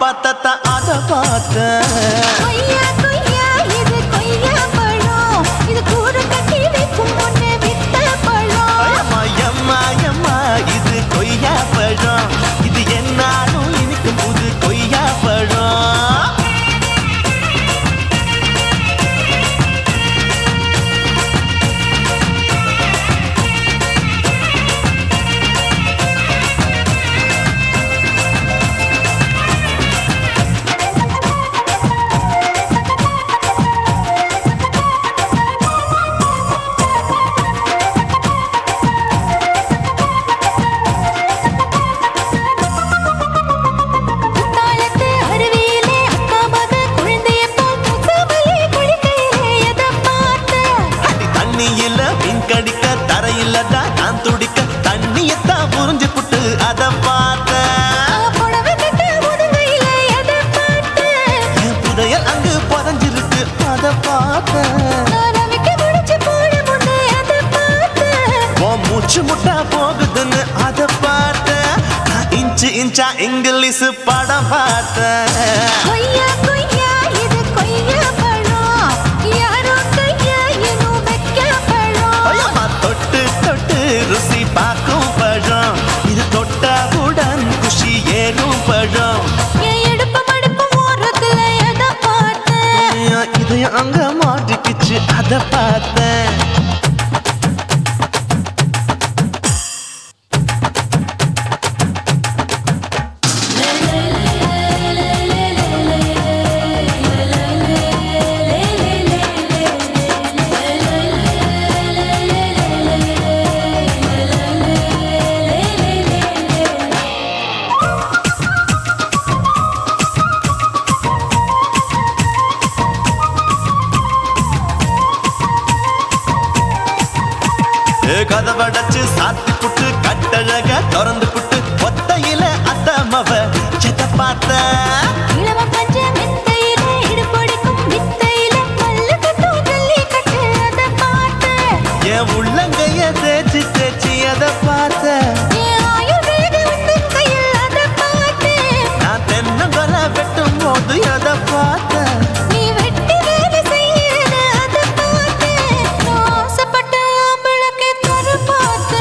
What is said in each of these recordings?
காப்பாத்தத்த அத பார்த்த கொய்யா கொய்யா இது கொய்யா பழம் இது கூற கட்டி வைக்கும் முன்னே வித்த பழம் எம்மா எம்மா இது கொய்யா பழம் இது என்னாலும் இனிக்கும் புது கொய்யா பழம் முட்டா போகுதுன்னு அத பார்த்த இன்ச்சு இன்ச்சா இங்கிலீஷ் படம் பார்த்த கொய்யா கொய்யா இது கொய்யா பழம் யாரோ கையா இன்னும் வைக்க பழம் தொட்டு தொட்டு ருசி பார்க்கும் பழம் இது தொட்டாவுடன் குஷி ஏறும் பழம் எடுப்பு மடுப்பு ஓரத்துல எதை பார்த்தேன் இதையும் அங்க மாட்டிக்கிச்சு அத பார்த்தேன் கதவடைச்சு சாத்தி புட்டு கட்டழக திறந்து புட்டு ஒத்தையில அத்தமவ செத்த பார்த்த இளவ பஞ்ச மெத்தையில இடுபடிக்கும் வித்தையில மல்லு கட்டும் ஜல்லி கட்டு அத பார்த்த என் உள்ளங்கைய தேய்ச்சி தேய்ச்சி அத பார்த்த என் ஆயுர்வேத உந்தன் கையில் அத பார்த்த நான் தென்னங்கொல வெட்டும் போது அத பார்த்த நீ வெட்டி வேலை செய்யறது அத பார்த்த ஆசைப்பட்ட ஆம்பளக்கு தர பார்த்த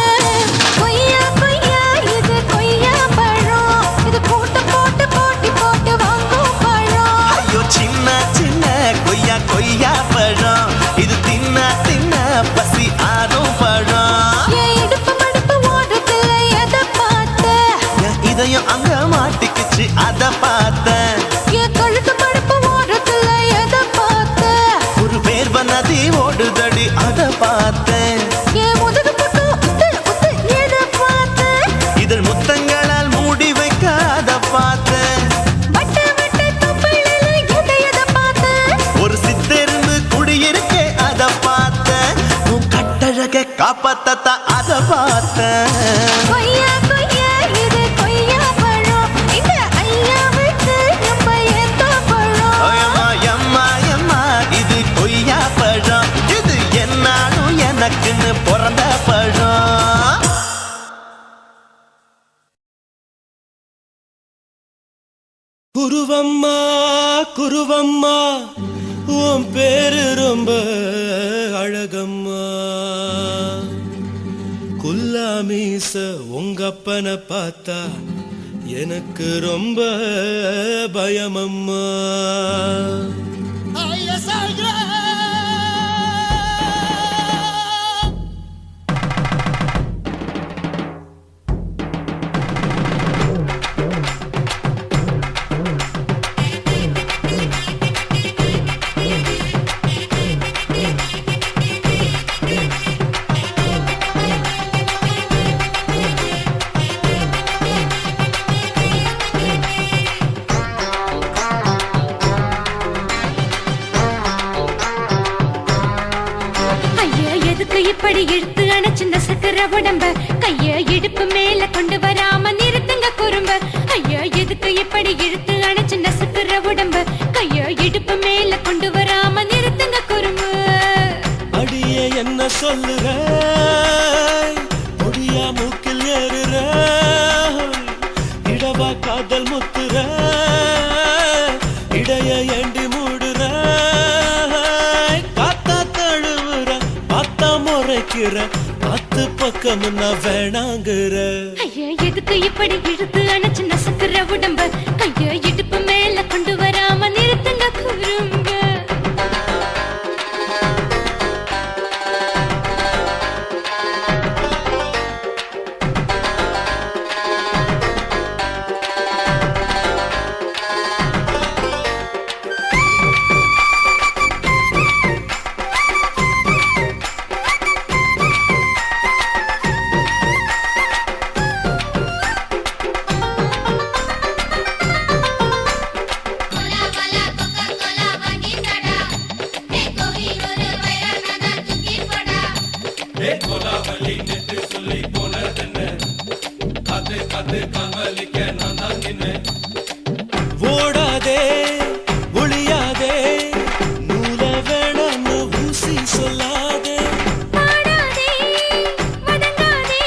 கொய்யா கொய்யா இது கொய்யா பழம் இது போட்டு போட்டு போட்டி போட்டு வாங்கும் பழம் ஐயோ சின்ன சின்ன கொய்யா கொய்யா பழம் இது தின்ன தின்ன பசி ஆறும் பழம் என் இடுப்பு மடுப்பு ஓடுறதுல எதை பார்த்த என் இதயம் அங்க மாட்டிக்கிச்சு அத பார்த்தேன் என் கழுத்து மடுப்பு ஓடுறதுல எதை பார்த்த ஒரு வேர்வ நதி ஓடுதடி அத பார்த்தேன் என் முதுகு பக்கம் உத்து உத்து எதை பார்த்த இதழ் முத்தங்களால் மூடி வைக்க அத பார்த்தேன் வட்ட வட்ட தொப்பையில எதை பார்த்த ஒரு சித்தெருந்து குடியிருக்கே அத பார்த்தேன் உன் கட்டழக காப்பாத்தத்த அத பார்த்தேன் கொய்யா கொய்யா இது கொய்யா பழம் இந்த ஐயாவுக்கு ரொம்ப ஏத்த பழம் எம்மா எம்மா எம்மா இது கொய்யா பழம் இது என்னாலும் எனக்குன்னு பிறந்த பழம் குருவம்மா குருவம்மா உன் பேரு ரொம்ப அழகம்மா குல்லாமீச உங்க அப்பனை பார்த்தா எனக்கு ரொம்ப பயமம்மா இப்படி இழுத்து அணைச்சிருந்த சக்கர உடம்ப கைய இடுப்பு மேல கொண்டு வராம நிறுத்துங்க குறும்ப ஐயா எதுக்கு இப்படி இழுத்து அணைச்சிருந்த சக்கர உடம்ப கைய இடுப்பு மேல கொண்டு வராம நிறுத்துங்க குறும்பு அடியே என்ன சொல்லுற ஒடியா மூக்கில் ஏறுற இடவா காதல் முத்துற முறைக்கிற பத்து பக்கம் நான் வேணாங்கிற ஐயா எதுக்கு இப்படி இழுத்து அணைச்சு நசுக்குற உடம்ப கைய இடுப்பு மேல கொண்டு வராம நிறுத்துங்க குறும்ப ஓடாதே ஒளியாதே நூல வேணான்னு ஊசி சொல்லாதே பாடாதே வதங்காதே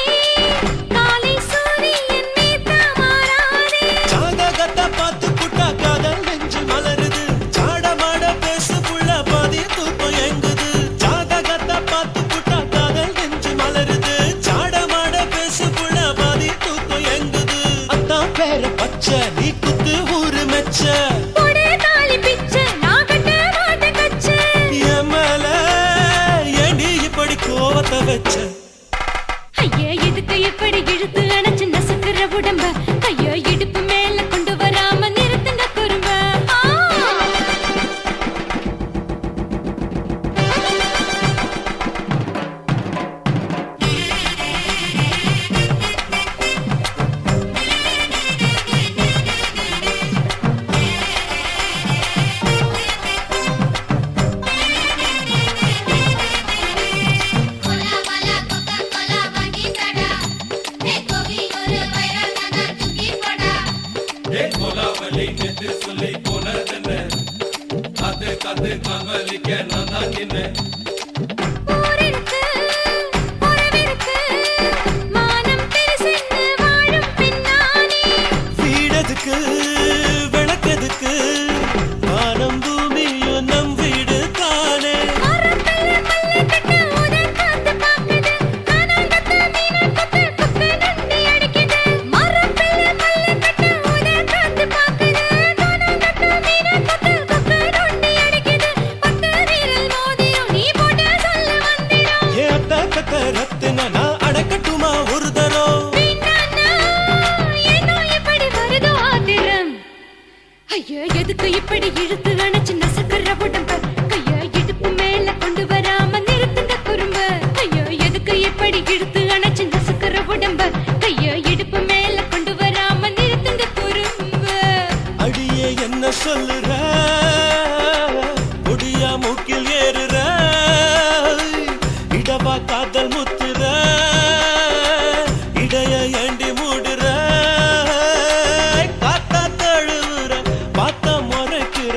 காலை சூரியன் மீதா மாறாதே ஜாதகத்தை பார்த்து புட்டா காதல் நெஞ்சு மலருது சாடமாட பேசு புள்ள பாதி தூக்கம் எங்குது ஜாதகத்தை பார்த்து புட்டா காதல் நெஞ்சு மலருது சாடமாட பேசு புள்ள பாதி தூக்கம் எங்குது அத்தான் பேர பச்சை நீ குத்து ஊரு மெச்ச போடே தாலி பிச்சை நான் கட்ட மாட்டேன் கச்சை எமல ஏண்டி இப்படி கோவத்தை வச்ச ஐயா எதுக்கு இப்படி இழுத்து அணைச்சு நசுக்குற உடம்ப கைய இடுப்பு மேல கொண்டு வராம நிறுத்துங்க குறும்ப ஊரிருக்கு உறவிருக்கு மானம் பெருசென்று வாழும் பின்னானே வீடதுக்கு விளக்கதுக்கு வானம் பூமியும் நம் வீடு தானே மரத்துல மல்லி கட்டு உதன் காத்து பாக்குது கானாங்கத்து மீன கொத்து குக்கு நண்டி அடிக்குது மரத்துல மல்லி கட்டு உதன் காத்து பாக்குது கானாங்கத்து மீன கொத்து குக்கு நண்டி அடிக்குது பத்து வீரல் மோதிரும் நீ போட்டு சொல்ல வந்திரும் ஏத்த கத்த ரத்தின நான் அடக்கட்டுமா ஒரு தரம் பின்னானா ஏனோ இப்படி வருதோ ஆத்திரம் ஐயா எதுக்கு இப்படி இழுத்து அணைச்சு நசுக்குற உடம்ப கைய இடுப்பு மேல கொண்டு வராம நிறுத்துங்க குறும்ப ஐயா எதுக்கு இப்படி இழுத்து அணைச்சு நசுக்குற உடம்ப கைய இடுப்பு மேல கொண்டு வராம நிறுத்துங்க குறும்ப அடியே என்ன சொல்லுற முடியா மூக்கில் ஏறுற இடவா காதல் முத்துற இடைய ஏண்டி மூடுற காத்தா தழுவுற பார்த்த முறைக்கிற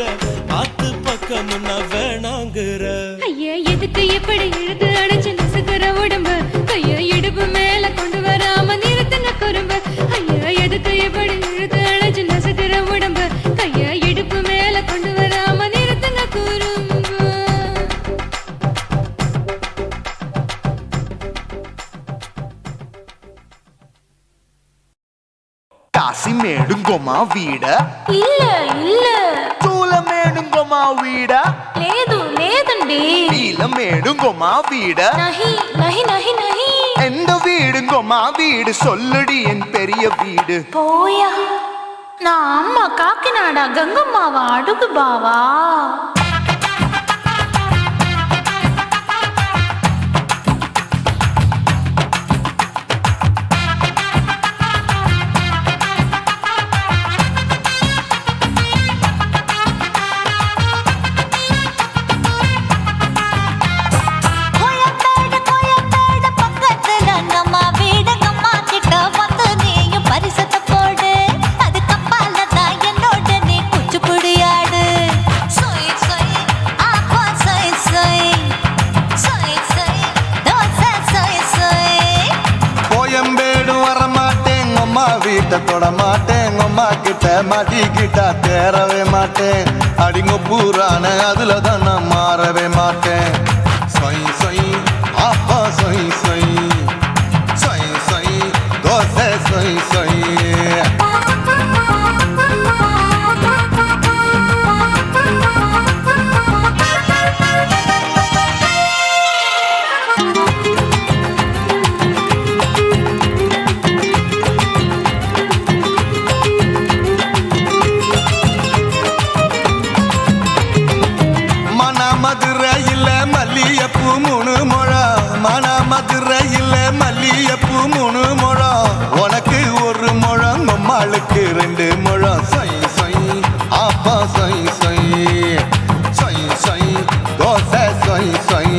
ஆத்து பக்கம் நான் வேணாங்கிற ஐயா எதுக்கு இப்படி இழுத்து அணைச்சு நசுக்குற உடம்ப கைய இடுப்பு மேல கொண்டு வராம நிறுத்துங்க குறும்ப ஐயா எதுக்கு இப்படி இழுத்து அணைச்சு நசுக்குற உடம்ப கைய இடுப்பு மேல கொண்டு வராம நிறுத்துங்க குறும்ப కాశీమేడుంగోమా వీడ இல்ல இல்ல తూలమేడుంగోమా వీడ లేదు లేదండి నీలమేడుంగోమా వీడ நஹி நஹி நஹி நஹி எந்த வீடுங்கோமா வீடு சொல்லுடி என் பெரிய வீடு போயா நான் அம்மா காக்கிநாடா கங்கம்மாவா அடுகு பாவா வீட்டை தொட மாட்டேன் அம்மா கிட்ட மாட்டிக்கிட்டா தேரவே மாட்டேன் அடிங்க பூரான அதுல தான் நான் மாறவே மாட்டேன் சொய் சொய் ஆப்பா சொய் சொய் சொய் சொய் தோசை சொய் சொய் மதுரையில் மல்லியப்பூ 3 முழம் மதுரையில் மல்லியப்பூ 3 முழம் உனக்கு 1 முழம் அம்மாளுக்கு 2 முழம் சொய் சொய் ஆப்பா சொய் சொய் சொய் சொய் தோசை சொய் சொய்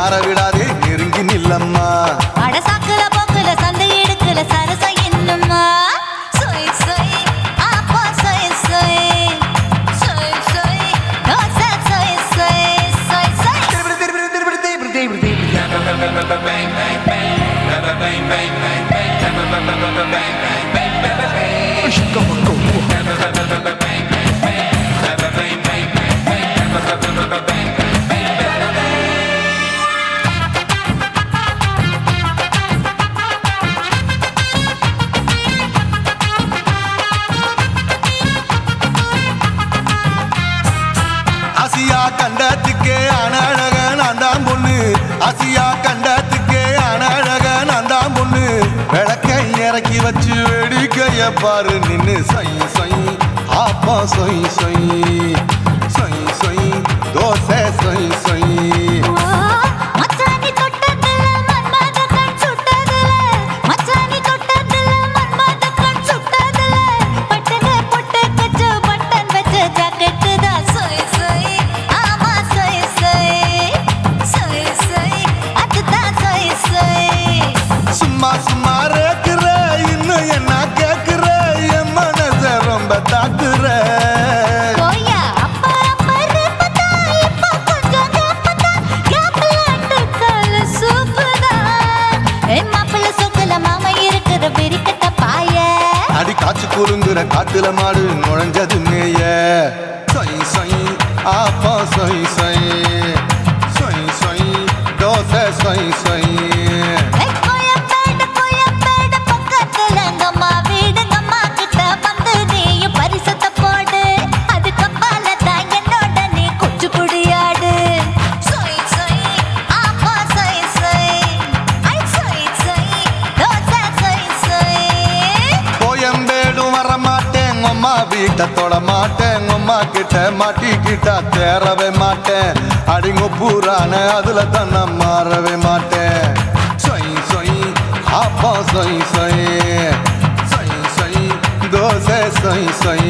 ஆற விடாதே நெருங்கி நில்லம்மா அடசாக்குல போக்குல சந்தை எடுக்கல சரச என்னம்மா சொய் சொய் ஆப்பா சொய் சொய் சொய் சொய் தோசை சொய் சொய் சொய் சொய் ஆசியா கண்டத்துக்கே அனழக நான் தான் பொண்ணு ஆசியா கண்டத்துக்கே அனழக நான் தான் பொண்ணு விளக்கை இறக்கி வச்சு வேடிக்கைய பாரு நின்னு சொய் சொய் ஆப்பா சொய் சொய் சொய் சொய் தோசை சொய் சொய் மச்சானி தொட்டதுல மன்மத கண் சுட்டதுல மச்சானி தொட்டதுல மன்மத கண் சுட்டதுல பட்டன பொட்டு கச்சு பட்டன் வச்ச ஜாக்கெட் தான் சொய் சொய் ஆமா சொய் சொய் சொய் சொய் அதுதான் சொய் சொய் சும்மா சும்மா ரேக்குற இன்னும் என்ன கேக்குற என் மனச ரொம்ப தாக்குற போயா அப்பா அப்பா ரப்பதா இப்ப கொஞ்சம் கேப்பதா கேப்பலாட்டு கால சூப்பரா மாப்பிள்ள சொக்கல மாமா இருக்கிற பெரிக்கட்ட பாய அடி காய்ச்சி குறுங்குற காட்டுல மாடு நுழைஞ்சது மேய சொய் சொய் ஆப்பா சொய் சொய் சொய் சொய் தோசை சொய் சொய் கோயம்பேடு பக்கத்துல எங்கம்மா வீடு அம்மா கிட்ட வந்து நீயும் பரிசத்தை போடு அதுக்கு பால தான் என்னோட நீ குச்சி புடியாடு சொய் சொய் ஆப்பா சொய் சொய் ஐ சொய் சொய் தோசை சொய் சொய் கோயம்பேடும் வர மாட்டேன் அம்மா வீட்டை தொட மாட்டேன் அம்மா கிட்ட மாட்டிக்கிட்டா தேரவே மாட்டேன் அடிங்க பூரான அதுல தான் நான் மாறவே மாட்டேன் சொய் சொய் ஆப்பா சொய் சொய் சொய் சொய் தோசை சொய் சொய்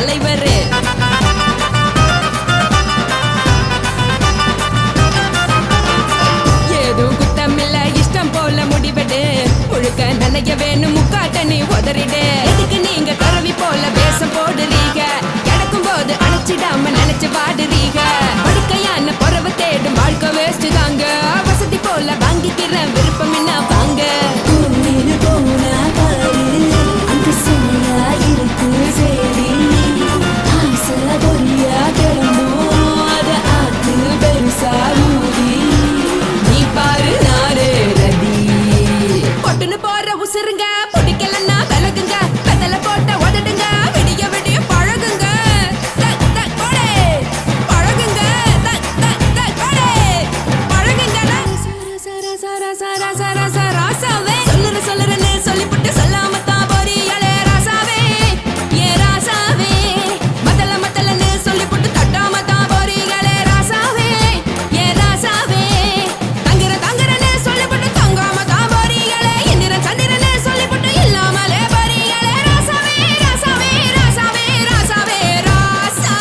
தலைவர். ஏதும் குத்தமில்ல இஷ்டம் போல முடிவெடு. முழுக்க நனைய வேணும் முக்காட்ட நீ உதறிடு. எதுக்கு நீங்க கரவி போல வேஷம் போடுறீங்க? கிடக்கும் போது அணைச்சிடாம நினைச்சு பாடுறீங்க. படுக்கையான பொறவை தேடும் வாழ்க்கை வேஸ்ட் தாங்க. வசதி போல வாங்கிக்கிற விருப்பம் என்ன வாங்க. நீ பாரு நாரு ரதி பொட்டுன்னு போற உசுருங்க. பிடிக்கலன்னா விலகுங்க. பெதல போட்ட உதடுங்க. விடிய விடிய பழகுங்க. தக் தக் போடே பழகுங்க. தக் தக் தக் போடே பழகுங்க. சர சர சர சர சர ராசாவே சொல்லுறன்னு சொல்லிப்புட்டு சொல்லாம தான் போறியாளே ராசாவே. ஏ ராசாவே மத்தலன்னு சொல்லிப்புட்டு தட்டாம தான் போறீங்களே ராசாவே. ஏ ராசாவே தங்குறன்னு சொல்லிப்புட்டு தங்காம தான் போறீங்களே. இந்திரன் சந்திரன்னு சொல்லிப்புட்டு இல்லாமலே போறீங்களே ராசாவே ராசாவே ராசாவே ராசாவே ராசா.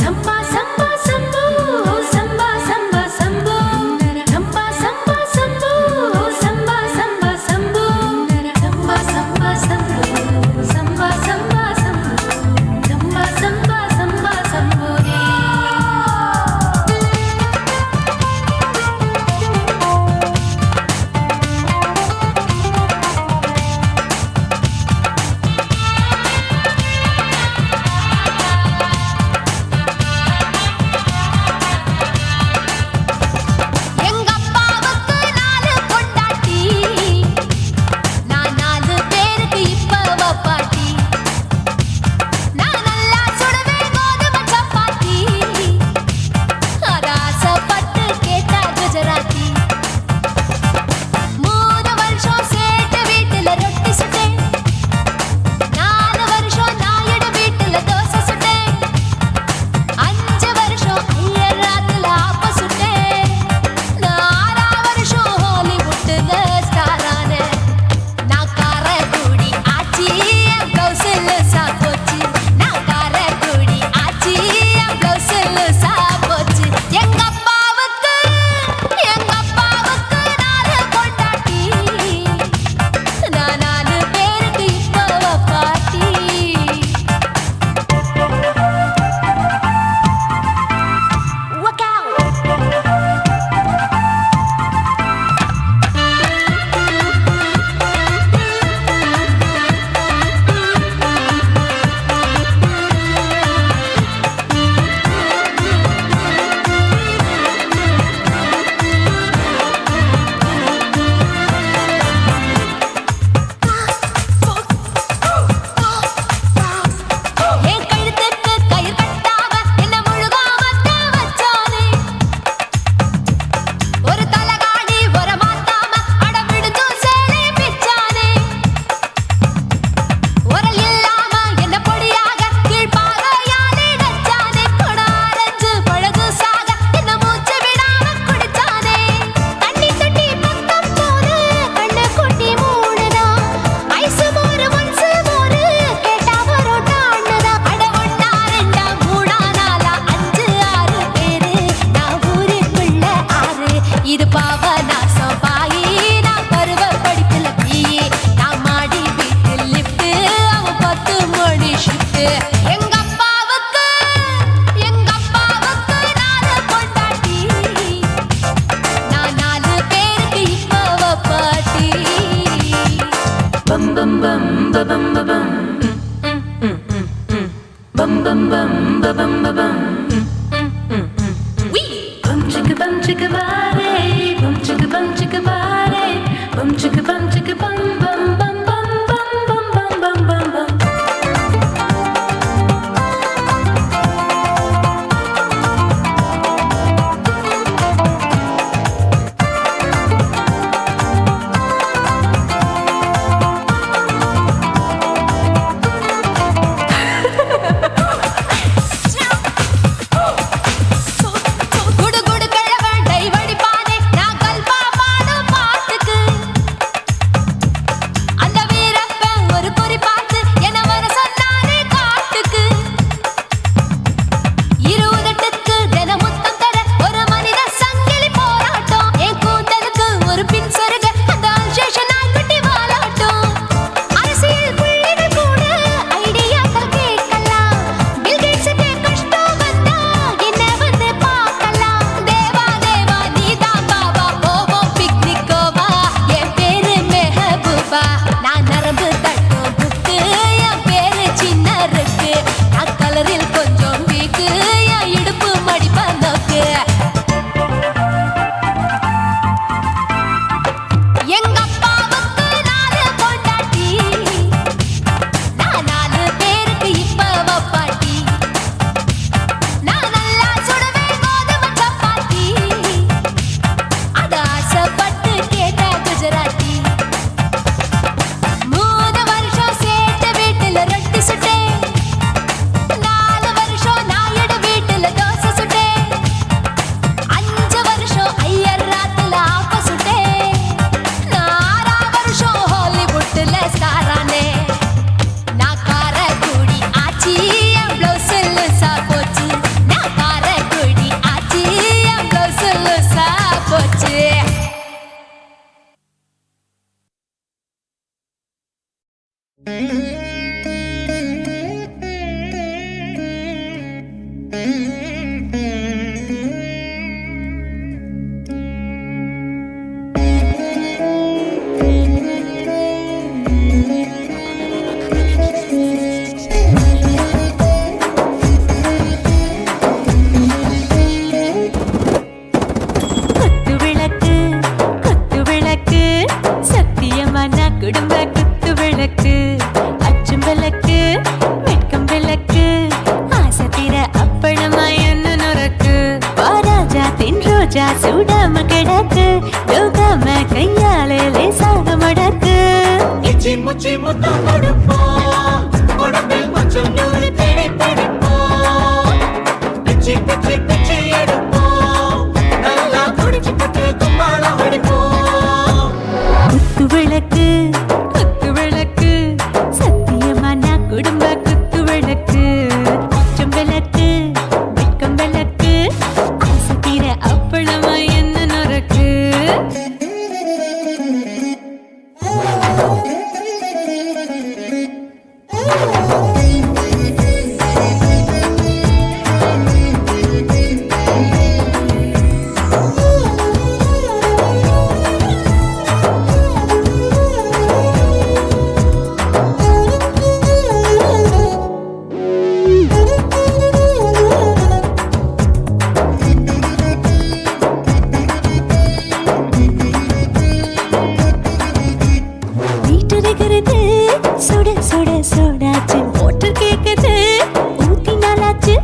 சம்பா சம்பா சம்போ சம்பா சம்பா சம்போ சம்பா சம்பா சம்போ சம்பா சம்பா சம்போ சம்பா சம்பா சம்போ சம்பா சம்பா சம்போ சம்பா சம்பா சம்பா சம்போ எங்க அப்பாவுக்கு 4 பொண்டாட்டி, நான் 4 பேருக்கு இப்ப பாட்டி. நான் நல்லா சுடுவேன் கோதுமை சப்பாத்தி, ஆசைப்பட்டு கேட்டா குஜராத்தி. 3 வருஷம் சேட்டு வீட்டுல ரொட்டி சுட்டேன். 4 வருஷம் நாயுடு வீட்டுல தோசை சுட்டேன். 5 வருஷம் ஐயர் ராத்துல ஆப்ப சுட்டேன். நான் 6 வருஷம் ஹாலிவுட்ல ஸ்டார் ஆனேன். நான் காரக்குடி ஆச்சி என் பிளவுஸ்ல சாப்போச்சு. நான் காரக்குடி ஆச்சி என் பிளவுஸ்ல சாப்போச்சு. எங்க அப்பாவுக்கு 4 பொண்டாட்டி, நான் 4 பேருக்கு இப்ப பாட்டி. Look out! என் கழுத்துக்கு கயிறு கட்டாம என்ன முழுகாம வச்சானே. ஒரு தலகாணி ஒரு மாத்தாம அடவிடுத்து சேலை பிச்சானே. உரல் இல்லாம என்ன பொடியாக கீழ்பாகையாலே நச்சானே. கொடாரஞ்சு பழகு சாக என்ன மூச்சு விடாம குடிச்சானே. தண்ணி தொட்டி பக்கம் போன கண்ணு கொட்டி மூடுதா. ஐசு மோரு மன்சு மோரு கேட்டா பரோட்டா அண்ணதா. அட 1 2 3 4 5 6 பேரு நான் ஊருக்குள்ள 6. இது பாவநாசம் பாயி. நான் பருவ படிப்புல பிஏ. நான் மாடி வீட்டில் லிஃப்ட். அவன் 10 மணி ஷிஃப்ட். எங்க அப்பாவுக்கு 4 பொண்டாட்டி, நான் 4 பேருக்கு இப்ப பாட்டி. பம் பம் பம் பம் பம் bum bum bum bum bum bum bum. Wee! Bum chicka body, bum chicka body, bum chicka bum bum bum bum bum bum bum bum bum bum. சுடாம கிடக்கு யோகாம கையாலே லேசாக மடக்கு இச்சி முச்சி முத்தம் கொடுப்போம் உடம்பில் மச்சம் நூறு தேடி பிடிப்போம் பிச்சி பிச்சி பிச்சி எடுப்போம் நல்லா குடிச்சு பட்டு கும்மாளம் அடிப்போம் குத்து விளக்கு சத்தியமா நான் குடும்ப குத்து விளக்கு அச்சம் விளக்கு வெட்கம் விளக்கு ஆசை தீர அப்பளமா என்ன நொறுக்கு சுட சுட சோடாச்சு மோட்டர் கேக்குது ஊத்தி நாளாச்சு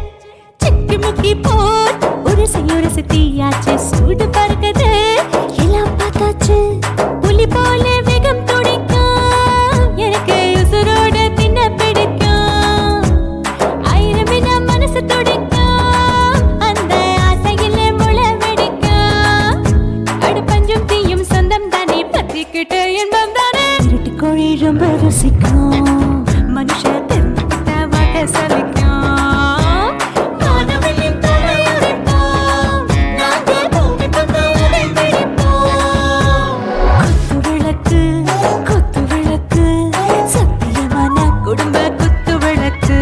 சிக்கி முக்கி போர் உரசி தீயாச்சு சூடு பறக்குது எல்லாம் பார்த்தாச்சு புலி போல வேகம் துடிக்கும் எனக்கு உசுரோட தின்ன பிடிக்கும் ஆயிரமின மனசு துடிக்கும் அந்த ஆசையில முளை வெடிக்கும் அடுப்பஞ்சும் தீயும் சொந்தம் தானே பத்திக்கிட்டு இன்பம் தானே கோழி ரொம்ப ருசிக்கும் மனுஷ தெரிஞ்சுக்கிட்ட வாக்க சலிக்கும் காணவெளியும் தலையுரைப்போம் நாங்கள் பூமி பந்த உடை வெடிப்போம் குத்து விளக்கு சத்தியமான குடும்ப குத்து விளக்கு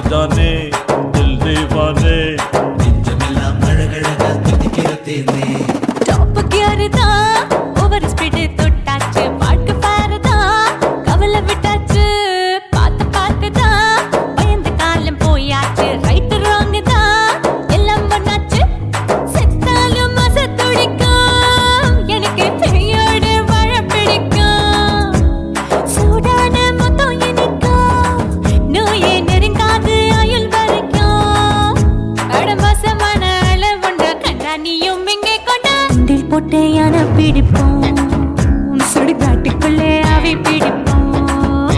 जाने दिल दीवाने நெஞ்சமெல்லாம் அழகழகா தித்திக்கிற தேனே டாப் கியர் தான் ஓவர் ஸ்பீட் தொட்டாச்சு பாட்டு பாரு தான் கவலை விட்டாச்சு பார்த்து தான் பயந்து காலம் போயாச்சு ரைட் ராங் தான் எல்லாம் பண்ணாச்சு செத்தாலும் மச துடிக்கும் எனக்கு பெரியோட வாழ பிடிக்கும் சூடான மொத்தம் இனிக்கும் நோயே நெருங்காது ஆயுள் வரைக்கும் அடமசமான அளவுண்ட கண்டா நீயும் இங்கே கொண்டா உண்டில் போட்டு யானை பிடிப்போம் சுடுகாட்டுக்குள்ளே அவை பிடிப்போம்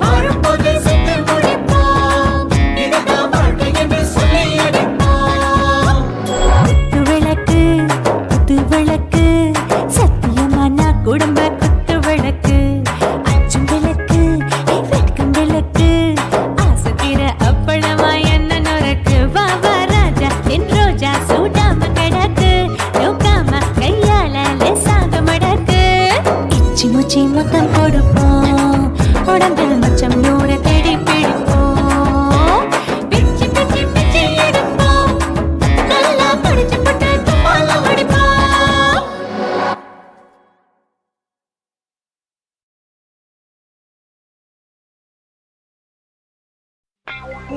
வாழும்போது செத்து முடிப்போம் இதுதான் வாழ்க்கை என்று சொல்லி அடிப்போம் குத்து விளக்கு சத்தியமான குடும்ப குத்து விளக்கு அச்சும் விளக்கு வெட்கம் விளக்கு ஆசை தீர அப்பளமா என்ன நொறுக்கு வா வா ராஜா என் ரோஜா சூடாம கிடக்கு யோகாம கையால லேசாக மடக்கு இச்சி முச்சி மொத்தம் கொடுப்போம் உடம்பில் மச்சம் நூறு தேடி பிடிப்போம் பிச்சி பிச்சி பிச்சி எடுப்போம் நல்லா படிச்சு போட்டு தும்மாலம் அடிப்போம்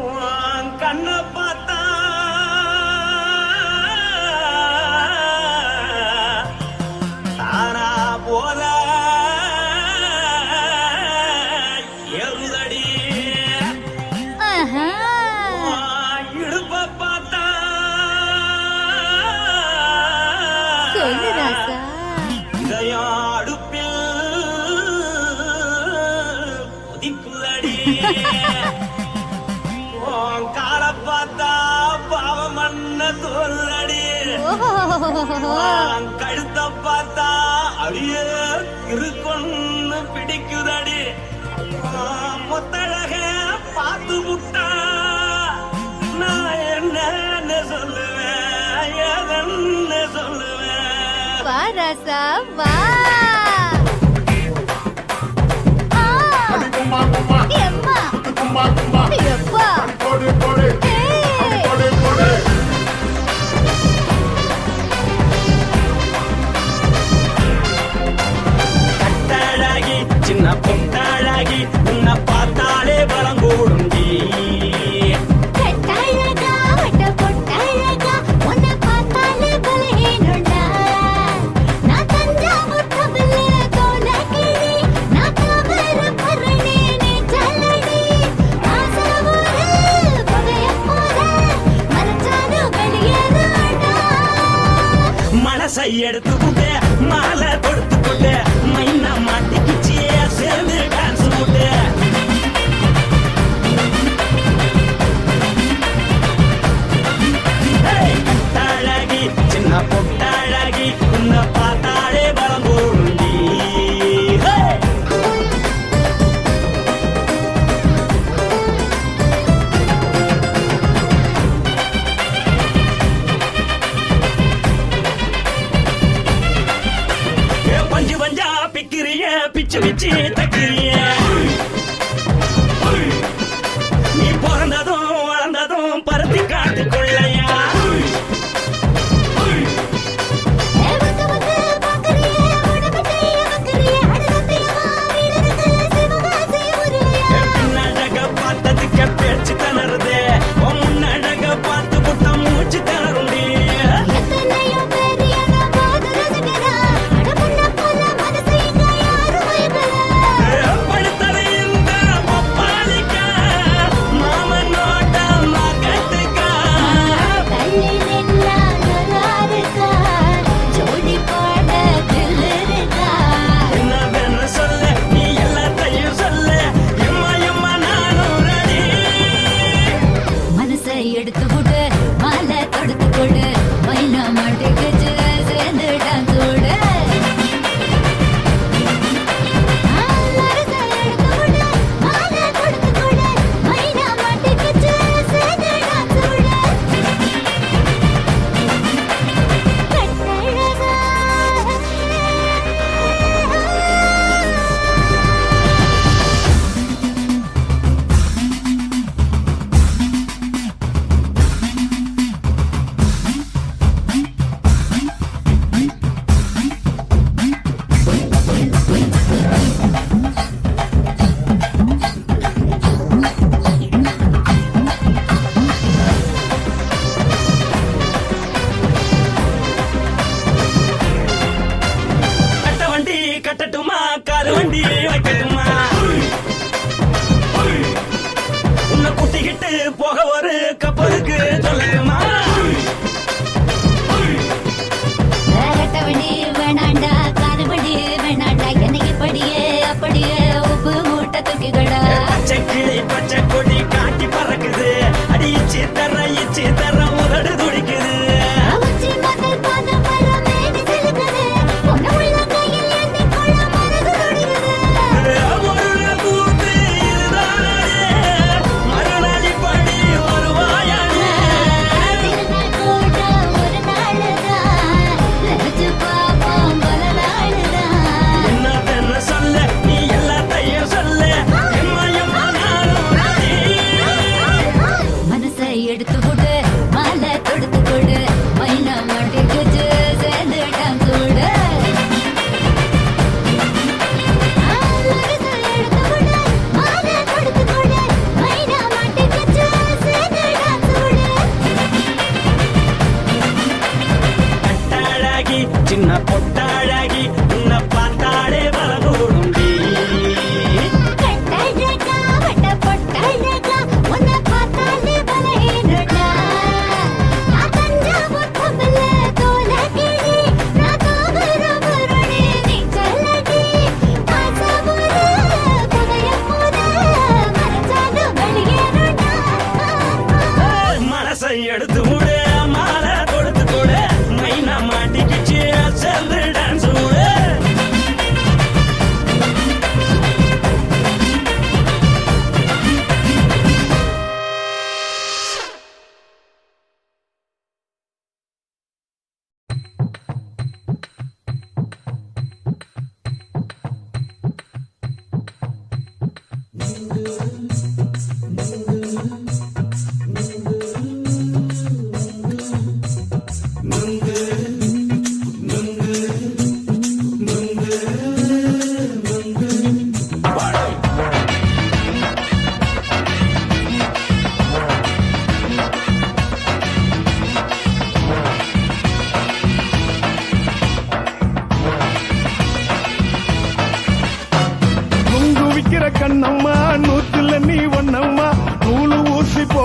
உன் கண்ணை பார்த்தா தானா போல எருதடி உன் இடுப்பை பார்த்தா இதயம் அடுப்பில் கொதிக்குதடி உன் காலை பார்த்தா பாவம் மண்ண தோல்றடி கழுத்த பார்த்தா அடிய இருக்குன்னு பிடிக்குதடி மொத்தழக பார்த்து விட்டா நான் என்ன சொல்லுவேன் ஏதன்னு சொல்லுவேன் வா ராசா வா எம்மா எப்பா கட்டாழாகி சின்ன பொட்டாழாகி உன்னை பார்த்தாலே பலங்கூடுண்டி கட்டழகா வட்ட பொட்டழகா உன்னை பார்த்தாலே பலஹீனண்டா நான் தஞ்சாவூர் தபல கோலகிரி நான் தவற பரணி நீ ஜல்லடி ஆசரவூர் பகைய போற மரச்சானு வெளியேறாடா மனசை எடுத்துக்கிட்டே மாலை கொடுத்துக்கிட்டே மைனா மாட்டிக்கிச்சே சேர்ந்து டான்ஸ் போட்டு கட்டாழகி சின்ன பொட்டாழகி உன்னை பார்த்தாலே பலம் போடுண்டி பஞ்சு பஞ்சா பிக்கிறிய பிச்சு பிச்சு தக்கிறிய நீ பிறந்ததும் வளர்ந்ததும் பருத்தி காட்டுக்குள்ளையா வந்து வந்து பாக்கறியே உனக்கு செய்ய வக்கறியே அடலத்தையா வீரருக்கு சிவகாசி உருளையா பின்னழக பார்த்ததுக்கு பேச்சு தளருது முன்னழக பார்த்து புட்ட மூச்சு தளருண்டி எத்தனையோ பெரிய போது ரசிகரா அடபுள்ள போல மனசைங்க யாரும் வைக்கல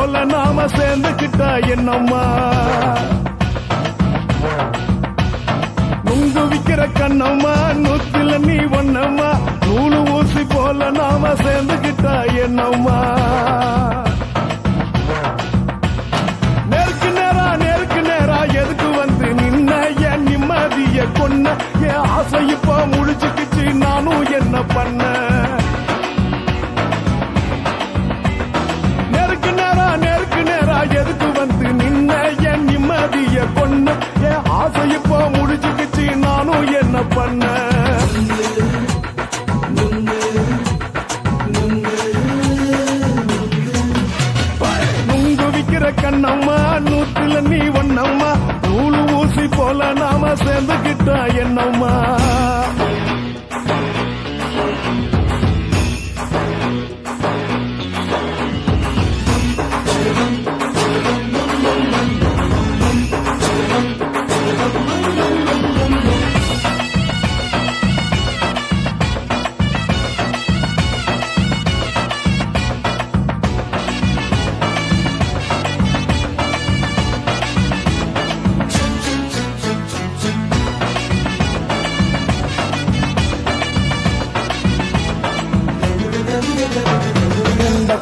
போல நாம சேர்ந்துக்கிட்டா என்னம்மா நுங்கு விக்கிற கண்ணம்மா நூத்துல நீ ஒன்னம்மா நூலு ஊசி போல நாம சேர்ந்துக்கிட்டா என்னம்மா நேருக்கு நேரா எதுக்கு வந்து நின்ன என் நிம்மதிய கொன்ன என் ஆசை இப்ப முடிச்சுக்கிச்சு நானும் என்ன பண்ண நேருக்கு நேரா எதுக்கு வந்து நின்ன என் நிம்மதிய கொன்ன என் ஆசை இப்ப முடிச்சுக்கிச்சு நானும் என்ன பண்ண நுங்கு விக்கிற கண்ணம்மா நூத்துல நீ ஒன்னம்மா நூலு ஊசி போல நாம சேர்ந்துக்கிட்டா என்னம்மா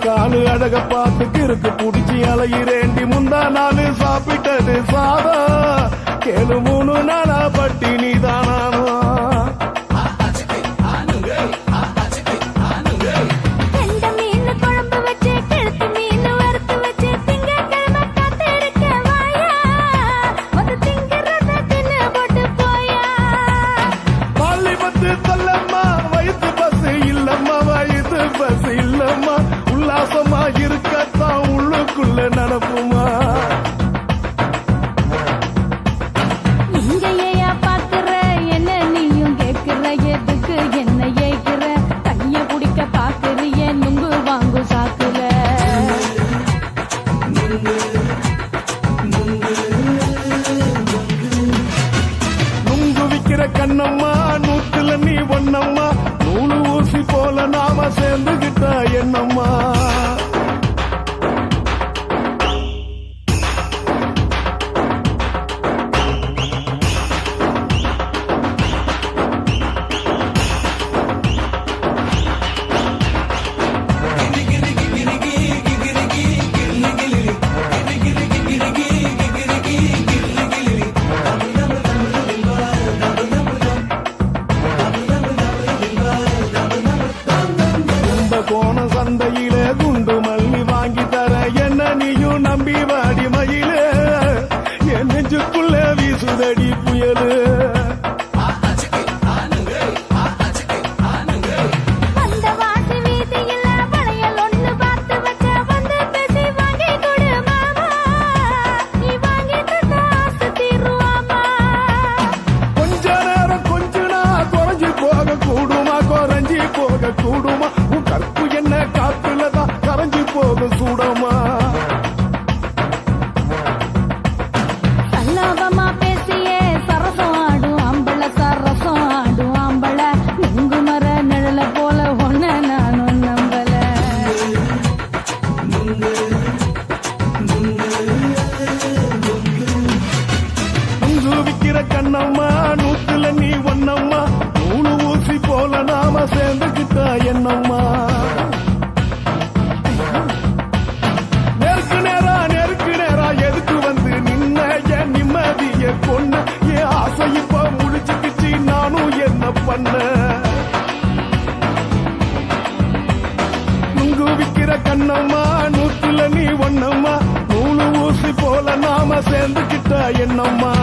காலு அழக பார்த்து கிறுக்கு புடிச்சி அலையிறேண்டி முந்தா நாலு சாப்பிட்டது சாதம் கேளு 3 நாளா பட்டினி தானானோ கெண்ட மீன் குழம்பு வச்சு கெளுத்து மீன் வறுத்து வச்சு திங்கட்கிழமை காத்திருக்க வாயா ஒரு திங்கிறத தின்னு போட்டு போயா பள்ளி பத்து தள்ளம்மா வயிற்று பஸ் இல்லம்மா வயிற்று பஸ் இல்லம்மா உல்லாசமா இருக்கத்தான் உள்ளுக்குள்ள நடப்புமா இங்க ஏயா பாக்குற என்ன நீயும் கேக்குற எதுக்கு என்ன ஏய்க்கிற கைய பிடிக்க பாக்குறிய நுங்கு வாங்கு சாக்குற நுங்கு விக்கிற கண்ணம்மா நூத்துல நீ ஒன்னம்மா நூலு ஊசி போல நாம சேர்ந்துகிட்டா என்னம்மா கோண சந்தையிலே குண்டு மல்லி வாங்கி தர என்ன நீயும் நம்பி வாடி மயிலே என் நெஞ்சுக்குள்ள வீசுதடி புயலு அந்த வாசி வீதியில வளையல் ஒண்ணு பார்த்து வச்ச வந்து பேசி வாங்கி கொடு மாமா நீ வாங்கி தந்தா ஆசை தீருவாமா கொஞ்ச நேரம் கொஞ்சனா குறைஞ்சி போக கூடுமா குறைஞ்சி போக கூடுமா உன் கற்பு என்ன காத்துலதான் கரைஞ்சி போக சூடமா சல்லாபமா பேசியே சரசம் ஆடும் ஆம்பள சரசம் ஆடும் ஆம்பள நுங்கு மர நிழல போல ஒன்ன நானும் நம்பல நுங்கு விக்கிற கண்ணம்மா நூத்துல நீ ஒன்னம்மா நூலு ஊசி போல நாம சேர்ந்துக்கிட்டா என்னம்மா நேருக்கு நேரா எதுக்கு வந்து நின்ன என் நிம்மதிய கொன்ன என் ஆசை இப்ப முடிச்சுக்கிச்சு நானும் என்ன பண்ண நுங்கு விக்கிற கண்ணம்மா நூத்துல நீ ஒன்னம்மா நூலு ஊசி போல நாம சேர்ந்துக்கிட்டா என்னம்மா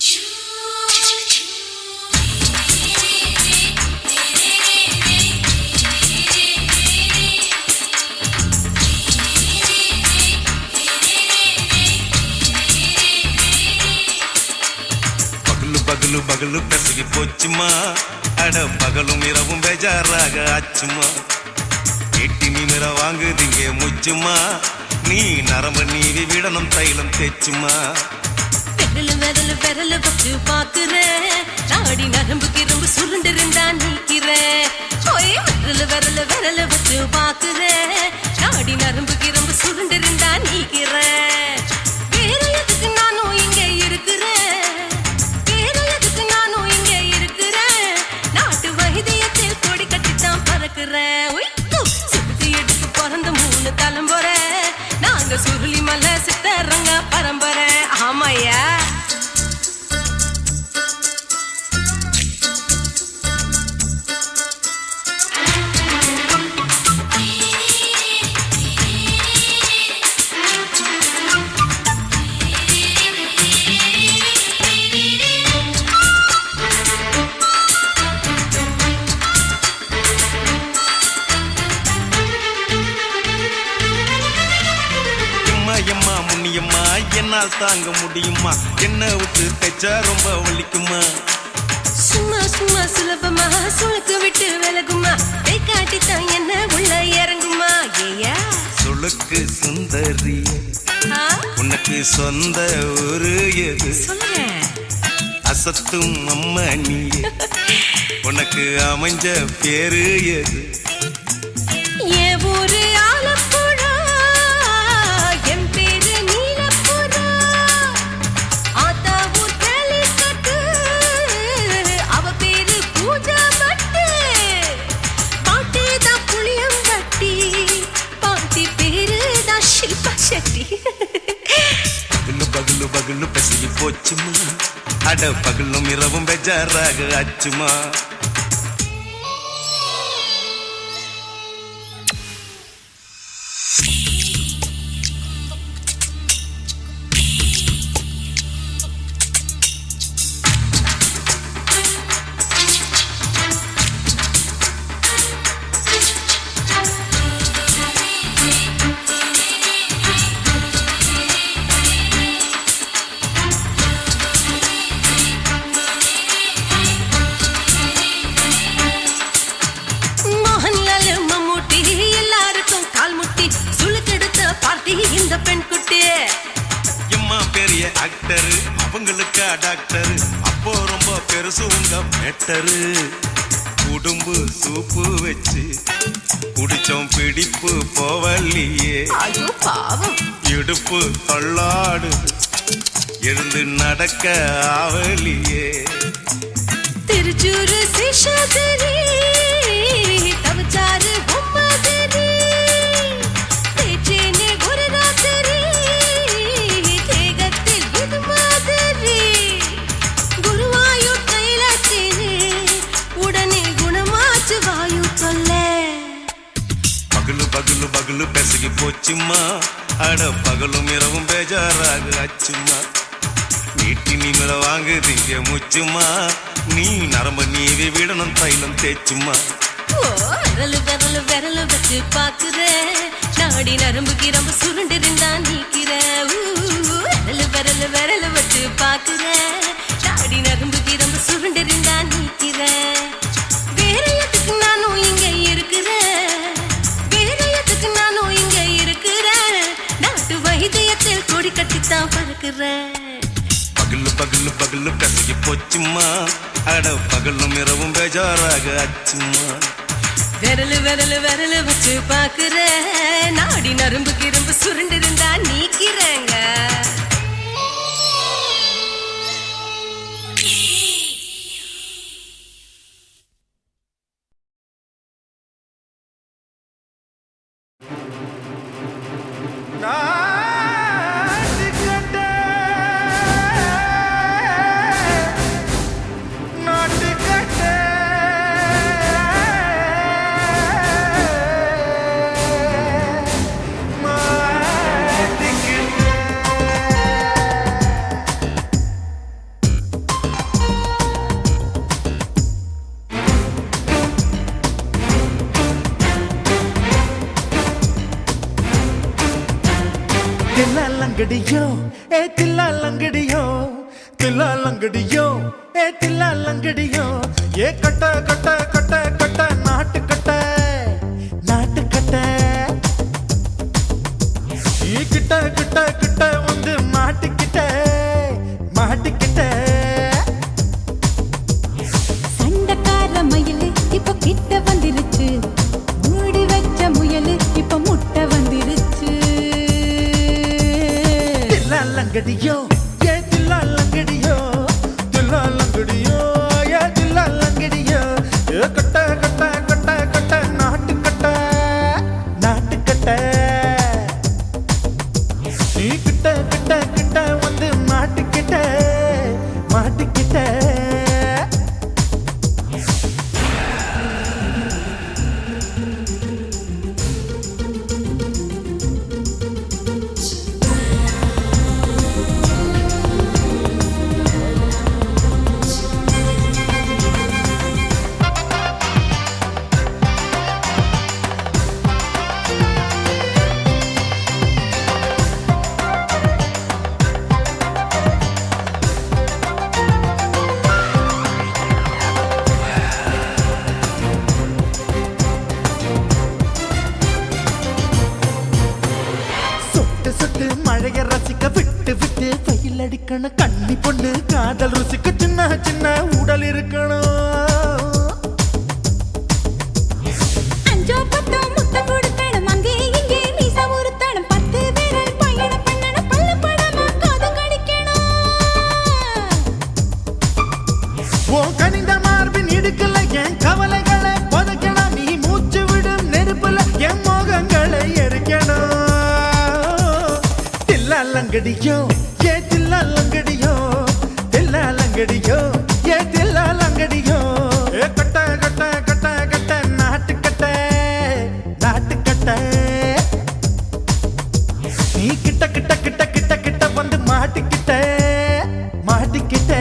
Choo பகலு பகலு பெசகி போச்சுமா அட பகலும் இரவும் பேஜாராக ஆச்சுமா எட்டி நிமிர வாங்குதிங்க முச்சுமா நீ நரம்பு நீவி விடணும் தைலம் தேச்சுமா விரல வச்சு பாக்குறேன் நாடி நரம்பு கிரம்பு சுருண்டு இருந்தா நீக்கிறேன் விரல வச்சு பாக்குறேன் நாடி நரம்பு கிரம்பு சுருண்டு இருந்தா நீக்கிறேன் வேற எதுக்கு நானும் இங்க இருக்கிறேன் வேற எதுக்கு நானும் இங்க இருக்கிறேன் நாட்டு வைத்தியத்தில் கொடி கட்டித்தான் பறக்கிறேன் சுத்தி எடுத்து பிறந்த 3 தலைமுறை நாங்க சுருளி மலை சித்தரங்க பரம்பரை ஆமாயா எம்மா முன்னியம்மா என்னால் தாங்க முடியுமா என்ன விட்டு தைச்சா ரொம்ப வலிக்குமா சும்மா சும்மா சுலபமா சுளுக்கு விட்டு விலகுமா கை காட்டித்தான் என்ன உள்ள இறங்குமா ஏயா சுளுக்கு சுந்தரி உனக்கு சொந்த ஊரு எது சொல்லுங்க அசத்தும் அம்மா நீ உனக்கு அமைஞ்ச பேரு எது என் ஊரு ஆலப்புழா என் பேரு நீலப்புறா ஆத்தா ஊர் கேலிக்கட்டு அவ பேரு பூஜா பட்டு பாட்டி தான் புளியம்பட்டி பாட்டி பேரு தான் ஷில்பா செட்டி பகலு பகலு பகலு பெசகி போச்சுமா அட பகலும் இரவும் பெஜாராக ஆச்சுமா மோகன்லால் மம்மூட்டி எல்லாருக்கும் கால் முட்டி சுளுக்கெடுத்த பார்ட்டி இந்த பெண் குட்டி எம்மா பெரிய ஆக்டரு அவங்களுக்கா டாக்டரு அப்போ ரொம்ப பெருசு உங்க மேட்டரு உடும்பு சூப்பு வச்சு குடிச்சோம் பிடிப்பு போவல்லையே ஐயோ பாவம் இடுப்பு தள்ளாடு எழுந்து நடக்க ஆவலியே திருச்சூரு சேஷாதிரி தவச்சாரு பொம்மாதிரி தேச்சேனே ஒரு ராத்திரி தேகத்தில் இது மாதிரி குருவாயூர் தைலத்தினே உடனே குணமாச்சு வாயு சொல்ல பகலு பகலு பகலு பெசகி போச்சுமா அட பகலும் இரவும் பேஜாராக ஆச்சுமா நீட்டி நிமிர வாங்குதிங்க முச்சுமா நீ நரம்பு நீவி விடணும் தைலம் தேச்சுமா விரல வச்சு பாக்குறேன் நாடி நரம்பு கிரம்பு சுருண்டு இருந்தா நீக்கிறேன் விரல வச்சு பாக்குறேன் நாடி நரம்பு கிரம்பு சுருண்டு இருந்தா நீக்கிறேன் வேற எதுக்கு நானும் இங்க இருக்கிறேன் வேற எதுக்கு நானும் இங்க இருக்கிறேன் நாட்டு வைத்தியத்தில் கொடி கட்டித்தான் பறக்கிறேன் பகலு பகலு பகலு பெசகி போச்சுமா அட பகலும் இரவும் பேஜாராக ஆச்சுமா விரல வச்சு பாக்குறேன் நாடி நரம்பு கிரம்பு சுருண்டு இருந்தா நீக்கிறேங்க தில்லாலங்கடியோ தில்லாலங்கடியோ ஏ தில்லாலங்கடியோ ஏ கட்ட கட்ட கட்ட கட்ட நாட்டு கட்ட நாட்டு கட்ட ஈ கிட்ட கிட்ட கிட்ட வந்து மாட்டிக்கிட்ட மாட்டிக்கிட்ட சண்டக்கார மயிலு இப்ப கிட்ட வந்துருச்சு மூடி வச்ச முயலு இப்ப முட்டை வந்துருச்சு தில்லாலங்கடியோ ஏ தில்லாலங்கடியோ தில்லாலங்கடியோ ஏ தில்லாலங்கடியோ ஏ கட்ட கட்ட கட்ட கட்ட நாட்டு கட்ட நாட்டு கட்ட நீ கிட்ட கிட்ட கிட்ட வந்து மாட்டிக்கிட்ட மாட்டிக்கிட்ட சொட்டு சொட்டு மழைய ரசிக்க விட்டு விட்டு வெயில் அடிக்கணும் கண்ணி பொண்ணு காதல் ருசிக்க சின்ன சின்ன உடல் இருக்கணும் அஞ்சோ பத்தோ முட்டை கொடுக்கணும் அங்கே இங்கே மீச உருத்தணும் 10 விரல் பயணம் பண்ணணும் பல்லு படமா காது கடிக்கணும் ஓ கனிந்த மார்பின் இடுக்கல என் கவலைகளை புதைக்கணும் நீ மூச்சு விடும் நெருப்புல என் மோகங்களை எரிக்கணும் தில்லாலங்கடியோ ஏ தில்லாலங்கடியோ தில்லாலங்கடியோ ஏ தில்லாலங்கடியோ ஏ கட்ட கட்ட கட்ட கட்ட நாட்டு கட்ட நாட்டு கட்ட நீ கிட்ட கிட்ட கிட்ட கிட்ட கிட்ட வந்து மாட்டிக்கிட்ட மாட்டிக்கிட்ட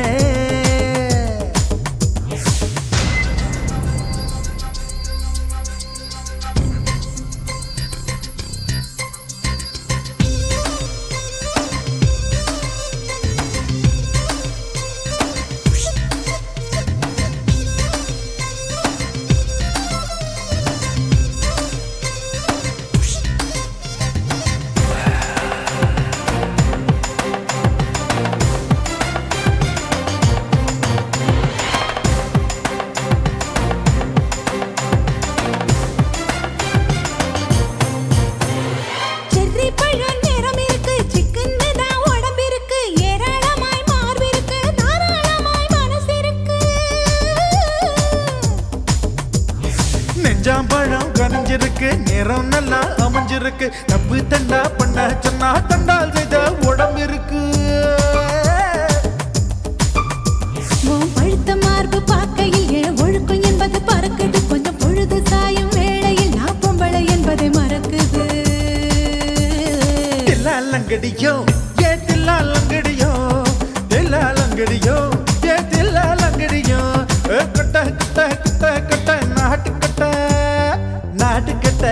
செர்ரி பழம் நிறம் இருக்கு சிக்கன்னு தான் உடம்பு இருக்கு ஏராளமாய் மார்பு இருக்கு தாராளமாய் மனசு இருக்கு நெஞ்சாம்பழம் கனிஞ்சிருக்கு நிறம் நல்லா அமைஞ்சிருக்கு தப்பு தண்டா பண்ண சொன்னா தண்டால் செய்த உடம்பு இருக்கு உன் பழுத்த மார்பு பார்க்கையில் என் ஒழுக்கம் என்பது பறக்குது கொஞ்சம் பொழுது சாயும் வேளையில் நான் பொம்பளை என்பதை மறக்குது தில்லாலங்கடியோ ஏ தில்லாலங்கடியோ தில்லாலங்கடியோ ஏ தில்லாலங்கடியோ ஏ கட்ட கட்ட கட்ட கட்ட நாட்டு கட்ட நாட்டு கட்ட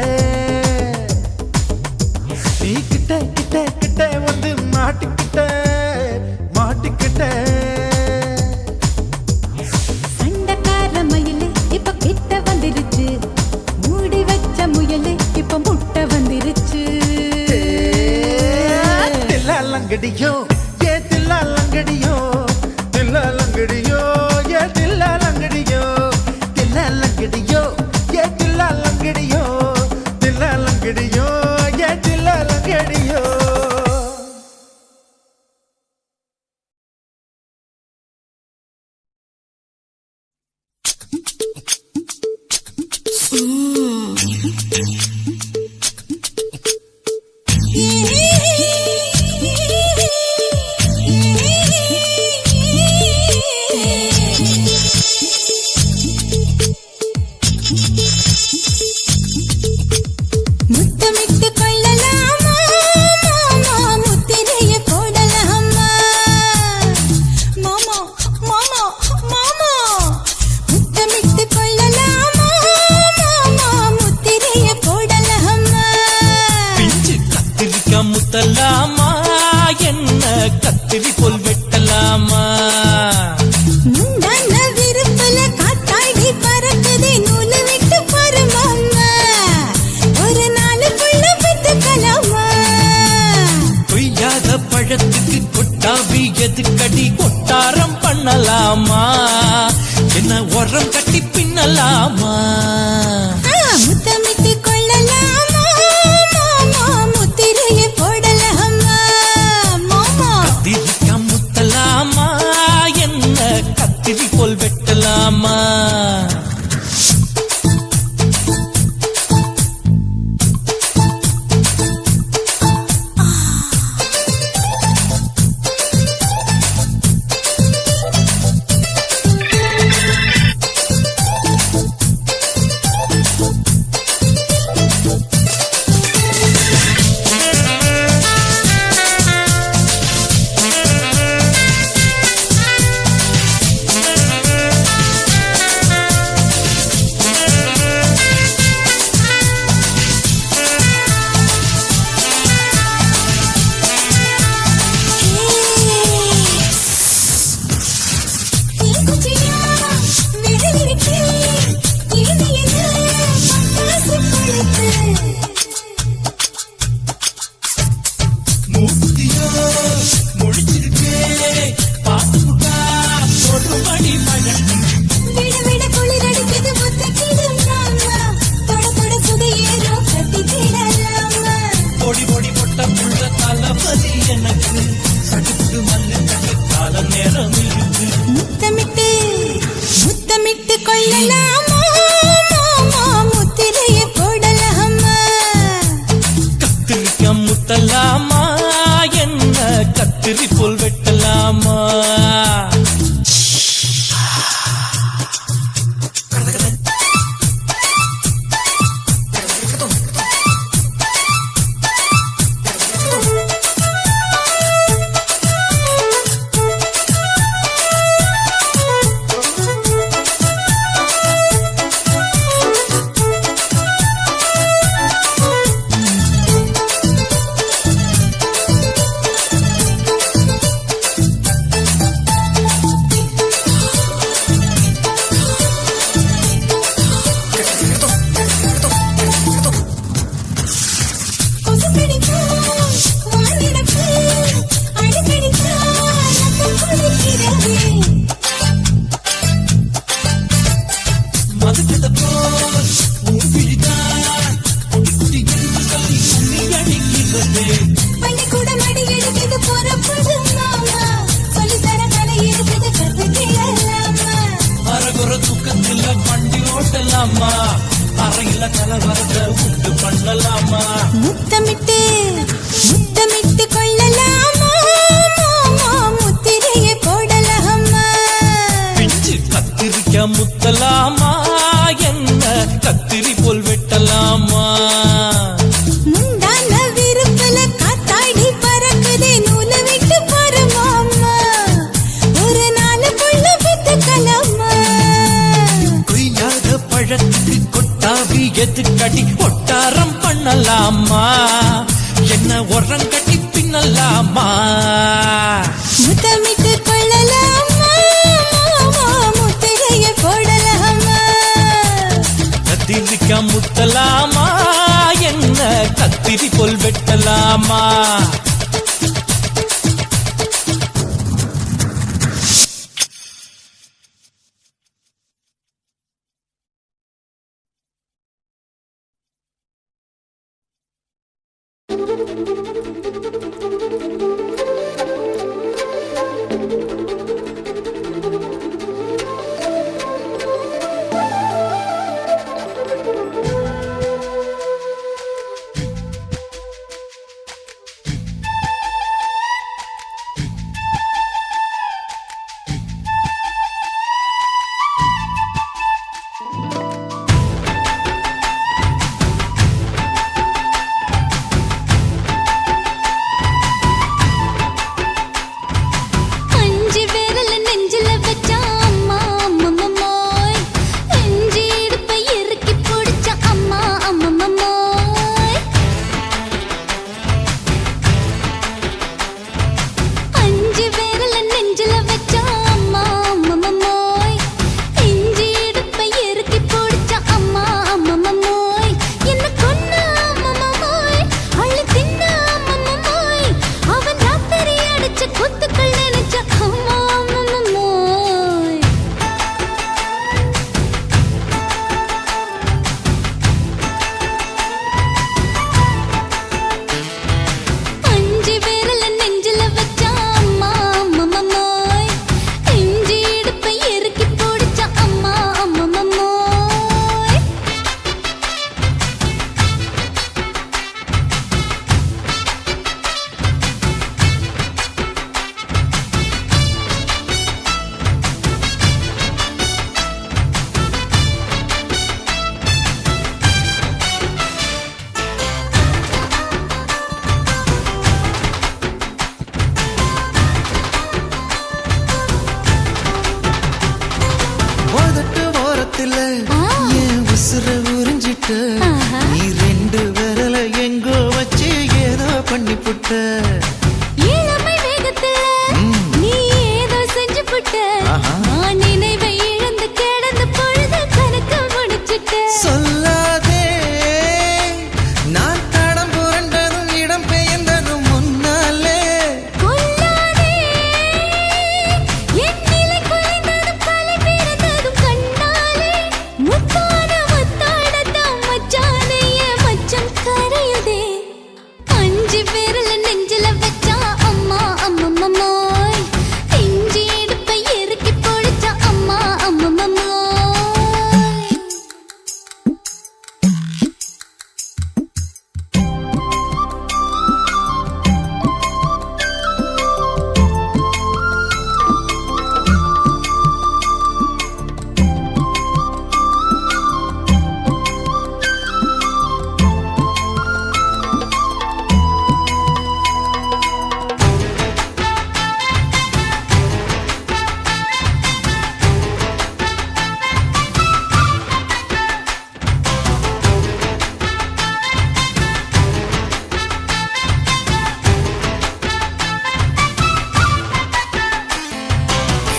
நீ கிட்ட கிட்ட கிட்ட வந்து மாட்டிக்கிட்ட மாட்டிக்கிட்ட சண்டக்கார மயிலு இப்ப கிட்ட வந்துருச்சு மூடி வச்ச முயலு இப்ப முட்டை வந்துருச்சு தில்லாலங்கடியோ ஏ தில்லாலங்கடியோ தில்லாலங்கடியோ ஏ தில்லாலங்கடியோ தில்லாலங்கடியோ ஏ தில்லாலங்கடியோ தில்லாலங்கடியோ ஏ தில்லாலங்கடியோ முத்தமிட்டு கொள்ளலாமா மாமா முத்திரைய போடலாமா மாமா மாமா மாமா முத்தமிட்டு கொள்ளலாமா மாமா முத்திரைய போடலாமா பிஞ்சு கத்திரிக்காய் முத்தலாமா என்ன கத்திரி போல் வெட்டலாமா வெட்டலாமா முந்தான விருப்பல காத்தாடி பறக்குதே நூலை விட்டு பாரு மாமா ஒரு நாளுக்குள்ள விட்டுக்கலாமா கொய்யாத பழத்துக்கு கொட்டாவி எதுக்கடி கொட்டாரம் பண்ணலாமா என்ன உரம் கட்டி பின்னலாமா முத்தமிட்டு கொள்ளலாமா மாமா முத்திரையை போடலாமா மாமா கத்திரிக்கா முத்தலாமா என்ன கத்திரி போல் வெட்டலாமா முத்தமிட்டு கொள்ளலாமா மாமா முத்திரையை போடலாமா கத்திரிக்கா முத்தலாமா என்ன கத்திரி போல் வெட்டலாமா அறையில கலவரத்தை உண்டு பண்ணலாமா முத்தமிட்டு முத்தமிட்டு கொள்ளலாமா மாமா முத்திரையை போடலாமா பிஞ்சு கத்திரிக்கா முத்தலாமா என்ன கத்திரி போல் வெட்டலாமா முந்தான விருப்பல காத்தாடி பறக்குதே நூலை விட்டு பாரு மாமா ஒரு நாளுக்குள்ள விட்டுக்கலாமா கொய்யாத பழத்துக்கு கொட்டாவி எதுக்கடி கொட்டாரம் பண்ணலாமா என்ன உரம் கட்டி பின்னலாமா முத்தமிட்டு கொள்ளலாமா மாமா முத்திரையை போடலாமா கத்திரிக்கா முத்தலாமா என்ன கத்திரி போல் வெட்டலாமா முடிச்சிட்டேன் நான் நினைவை இழந்து கிடந்த பொழுது கணக்க முடிச்சிட்டேன் சொல்லாதே நான் தடம் புரண்டதும் இடம் பெயர்ந்ததும் முன்னாலே கொல்லாதே என் நிலை குலைந்ததும் கலை பிறந்ததும் கண்ணாலே முத்தான முத்தாடத்தான் மச்சானைய மச்சம் கரையுதே அஞ்சு விரல நெஞ்சில வச்சா அம்மா அம்மம்மோய் இஞ்சி இடுப்பை இறுக்கி பொடிச்சா அம்மா அம்மம்மோய்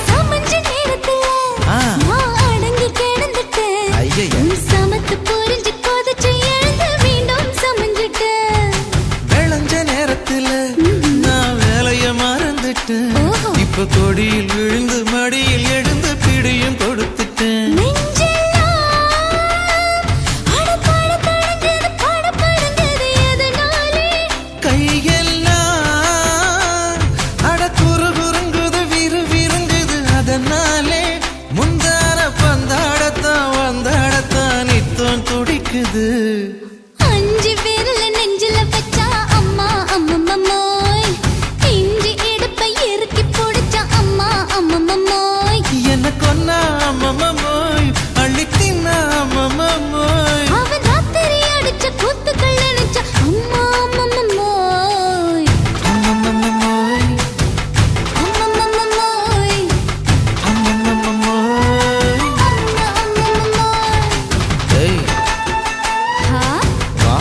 சமஞ்ச நேரத்துல நான் அடங்கி கிடந்துட்டேன் ஐயைய. நீ சமத்து புரிஞ்சு கொதிச்சு எழுந்து மீண்டும் சமஞ்சிட்டேன் விளைஞ்ச நேரத்துல நான் வேலைய மறந்துட்டேன் ஓஹோ. இப்ப கொடியில் விழுந்து மடியில் எழுந்து பிடியும் கொடுத்துட்டேன் நெஞ்செல்லாம் அடப்பாட தடங்குது படபடங்குது எதனாலே கையெல்லாம் அட குறுகுறுங்குது விறுவிறுங்குது அதனாலே முந்தான பந்தாடத்தான் வந்தாடத்தான் நித்தம் துடிக்குது அஞ்சு விரல நெஞ்சில வச்சா அம்மா அம்மம்மோய் இஞ்சி இடுப்பை இறுக்கி பொடிச்சா அம்மா அம்மம்மோய் என்ன கொன்னா அம்மம்மோய் அள்ளி தின்னா அம்மம்மோய் அவன் ராத்திரி அடிச்ச கூத்துக்கள் நினைச்ச அம்மா அம்மம்மோய் அம்மம்மோய் அம்மம்மோய் அம்மம்மோய் அம்மா அம்மம்மோய் ஏய் ஹா வா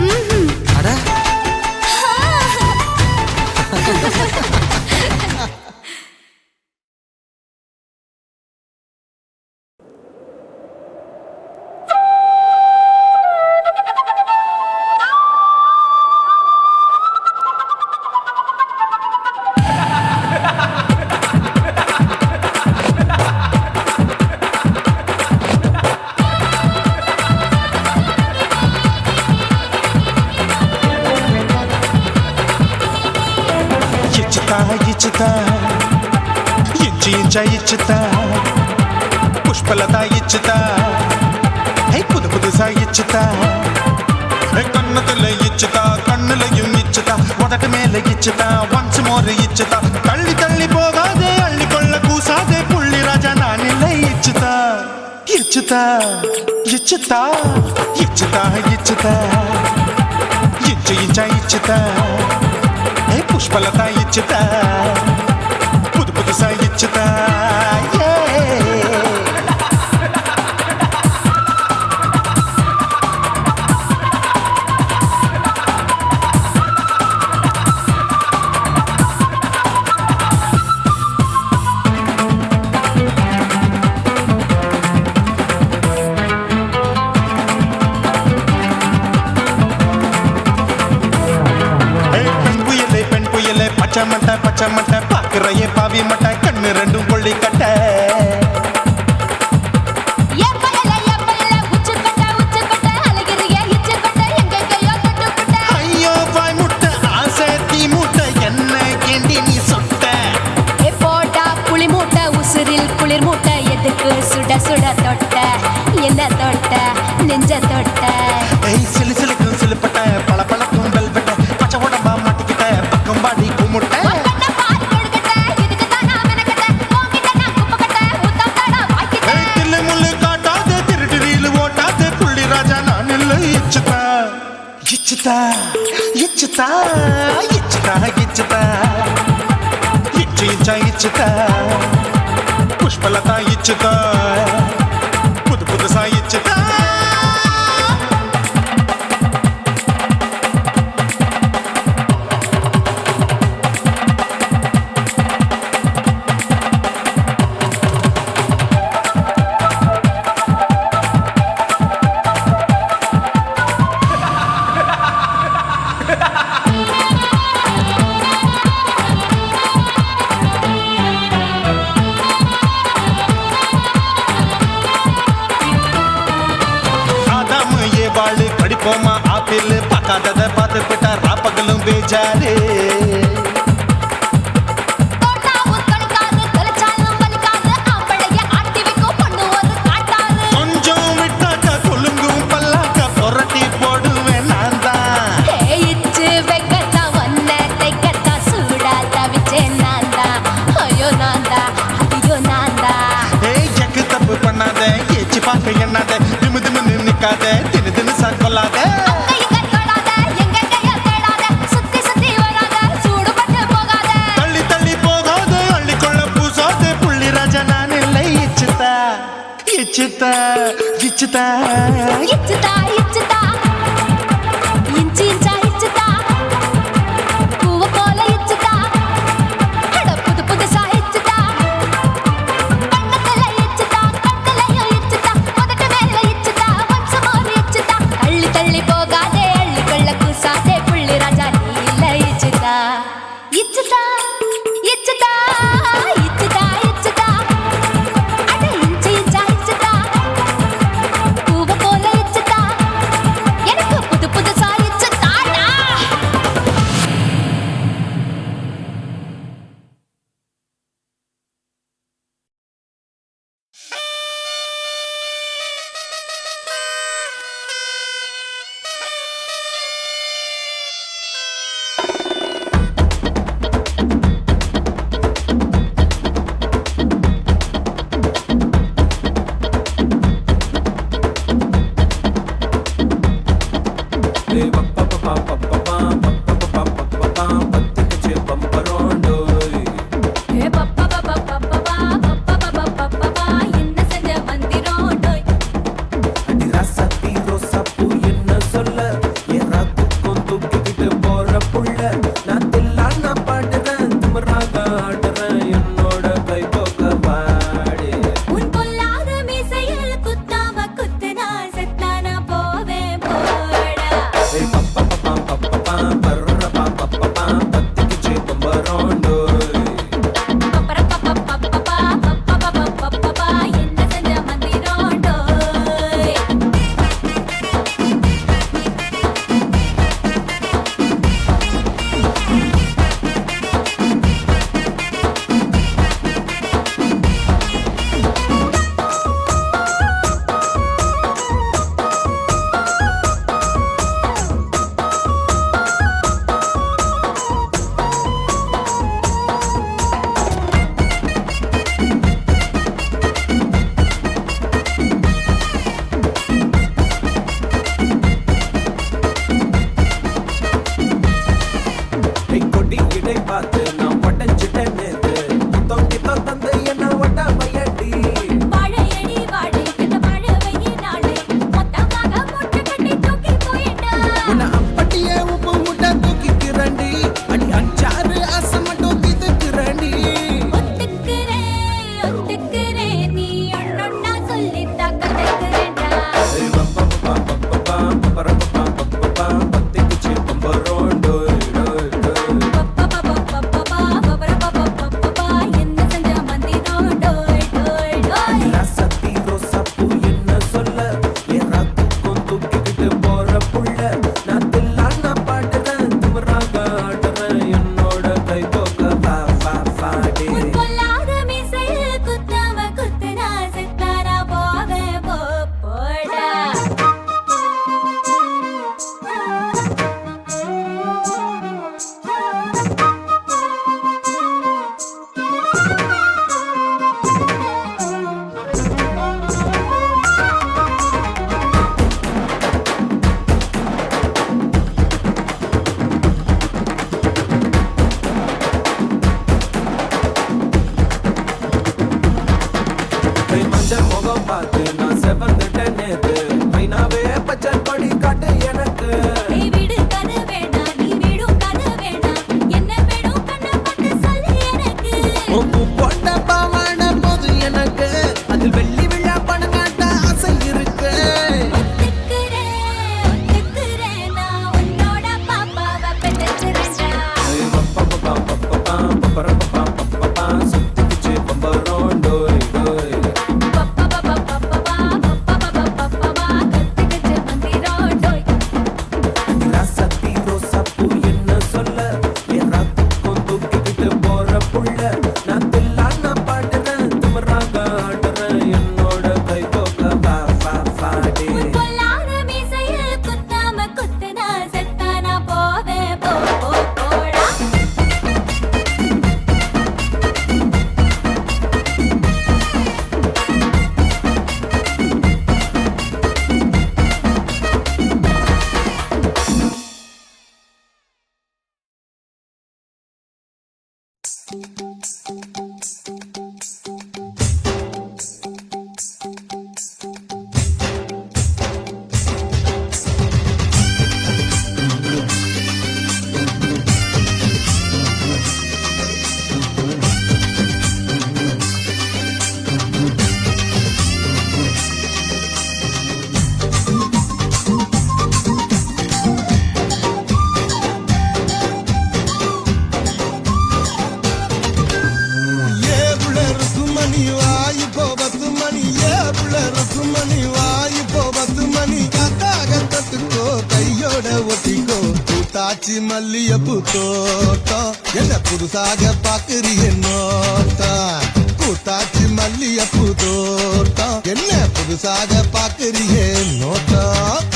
ம்ஹும் அட ఇచ్చుతా ఇచ్చుతా ఇంచి ఇంచా ఇచ్చుతా పుష్పలత ఇచ్చుతా హై புது புதுசா இச்சுதா கண்ணத்துல இச்சுதா கண்ணுலையும் இச்சுதா உதட்டு மேல இச்சுதா ஒன்ஸ் மோர் இச்சுதா தள்ளி தள்ளி போகாதே அள்ளி கொள்ள கூசாதே புள்ளி ராஜா நான் இல்லை இச்சுதா இச்சுதா இச்சுதா இச்சுதா இச்சுதா இச்சு இச்சா இச்சுதா పుష్పలత ఇచ్చుతా புது புதுசா இச்சுதா பச்சை மட்டை பாக்குறையே பாவி மட்டை கண்ணு ரெண்டும் கொள்ளி கட்ட ஐயோ பாய் முட்டை ஆசை தீ முட்டை என்ன கேண்டி நீ சொட்ட புளி மூட்டை உசுரில் குளிர் மூட்டை எதுக்கு சுட சுட தொட்ட என்ன தொட்ட நெஞ்ச தொட்ட சிலு சிலுக்கும் சிலுப்பட்ட பல பழக்கும் வெல்வெட்ட பச்சை உடம்பா மாட்டிக்கிட்ட பக்கம் பாடி குமுட்ட தில்லு முள்ளு காட்டாத திருட்டு ரீலு ஓட்டாத புள்ளி ராஜா நான் இல்லை இச்சுதா இச்சுதா இச்சுதா இச்சுதா இச்சுதா இச்சு இச்சா இச்சுதா புஷ்பலதா இச்சுதா புது புதுசா இச்சுதா பூஜாரே தோட்டாவும் தொலைக்காது, தொலைச்சாலும் வலிக்காது, ஆம்பளைய ஆட்டி வைக்கும் பொண்ணு ஒரு காட்டாது. கொஞ்சம் விட்டாக்கா கொலுங்கும் பல்லாக்கா புரட்டி போடுவேன் நான் தான் தேயிச்சு வைக்கத்தான் ஒன்ன தைக்கத்தான் சூடா தவிச்சேன் நான்தான். ஐயோ நான்தா, ஐயோ நான்தா. ஏய் எக்கு தப்பு பண்ணாத ஏச்சி பார்க்க எண்ணாத திமு திமுன்னு நிக்காத தின்னு தின்னு சாக்கொள்ளாத அங்க இங்க தொடாத, எங்க கைய தேடாத, சுத்தி சுத்தி வராத, சூடுபட்டு போகாத. தள்ளி தள்ளி போகாத அள்ளிக்கொள்ள பூசாத புள்ளி ராஜா நான் இல்லை இச்சுதா இச்சுதா இச்சுதா இச்சுதா, இச்சுதா, இன்ச்சு இன்ச்சா இச்சுதா, பூவ போல இச்சுதா, அட புது புதுசா இச்சுதா, கண்ணத்துல இச்சுதா, கண்ணுலயும் இச்சுதா, உதட்டு மேல இச்சுதா, once more இச்சுதா. தள்ளி தள்ளி போகாதே, அள்ளிக்கொள்ள கூசாதே, புள்ளி ராஜா நீ இல்ல இச்சுதா. இச்சுதா, இச்சுதா, இச்சுதா, இச்சுதா, அட இன்ச்சு இன்ச்சா இச்சுதா, பூவ போல இச்சுதா, எனக்கு புது புதுசா இச்சுதாடா. ஏ பப்பா பப்பா பப்பா பப்பா பப்பா பப்பா என்ன செஞ்ச மந்திரம் டோய். உன் பொல்லாத மீசையில் குத்தாம குத்துனா செத்தானா போவேன் போடா. பப்பர பப்பா பப்பா பப்பா பப்பா பப்பா என்ன செஞ்ச மந்திரம் டோய். வாழையடி வாழை இந்த வாழவையே நாளை மொத்தமாக மூட்டை கட்டி தூக்கி போயிட்டா. ஒத்துக்கிறேன், ஒத்துக்கிறேன், நீ ஒண்ணொண்ணா சொல்லித்தா கத்துக்கிறேன்டா. பப்பா பப்பா பப்பா காச்சி மல்லியப்பூ தோட்டம் என்ன புதுசாக பாக்குறிய நோட்டம் பூத்தாச்சி மல்லியப்பூ தோட்டம் என்ன புதுசாக பாக்குறிய நோட்டம்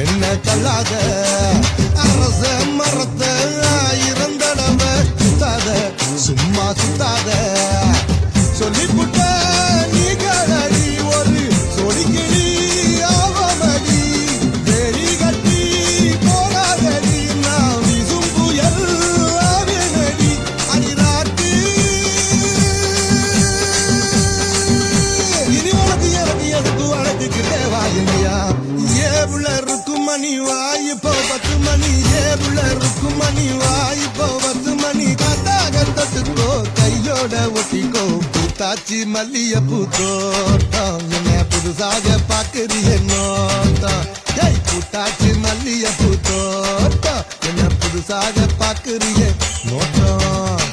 என்ன தள்ளாத அரச மரத்தை 1000 தடவை சுத்தாத சும்மா சுத்தாத சொல்லிப்புட்ட நீ கடடி ஒரு சொடிக்கிடி ஆவமடி வெறி கட்டி போகாதடி நான் வீசும் புயல் ஆவேனடி அடிராட்டு இனி உனக்கு எனக்கு எதுக்கு வழக்குக்கிட்டே வாயில்லையா ஏவுள்ள ருக்குமணி வாய் இப்போ 10 மணி ஏவுள்ள ருக்குமணி வாய் இப்போ 10 மணி கத்தாகத்துக்கோ கையோட ஒட்டிக்கோ பூத்தாச்சி மல்லியப்பூ தோட்டம் என்ன புதுசாக பாக்குறிய நோட்டம் ஏய் பூத்தாச்சி மல்லியப்பூ தோட்டம் என்ன புதுசாக பாக்குறிய நோட்டம்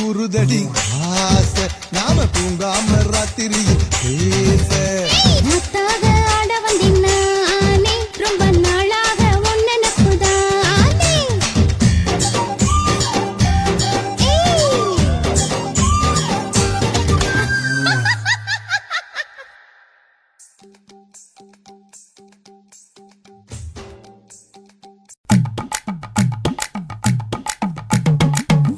உருதடி ஆசை நாம தூங்காம ராத்திரி பேச ஆட வந்தினானே ரொம்ப நாளாக ஒன்ன நப்புதானே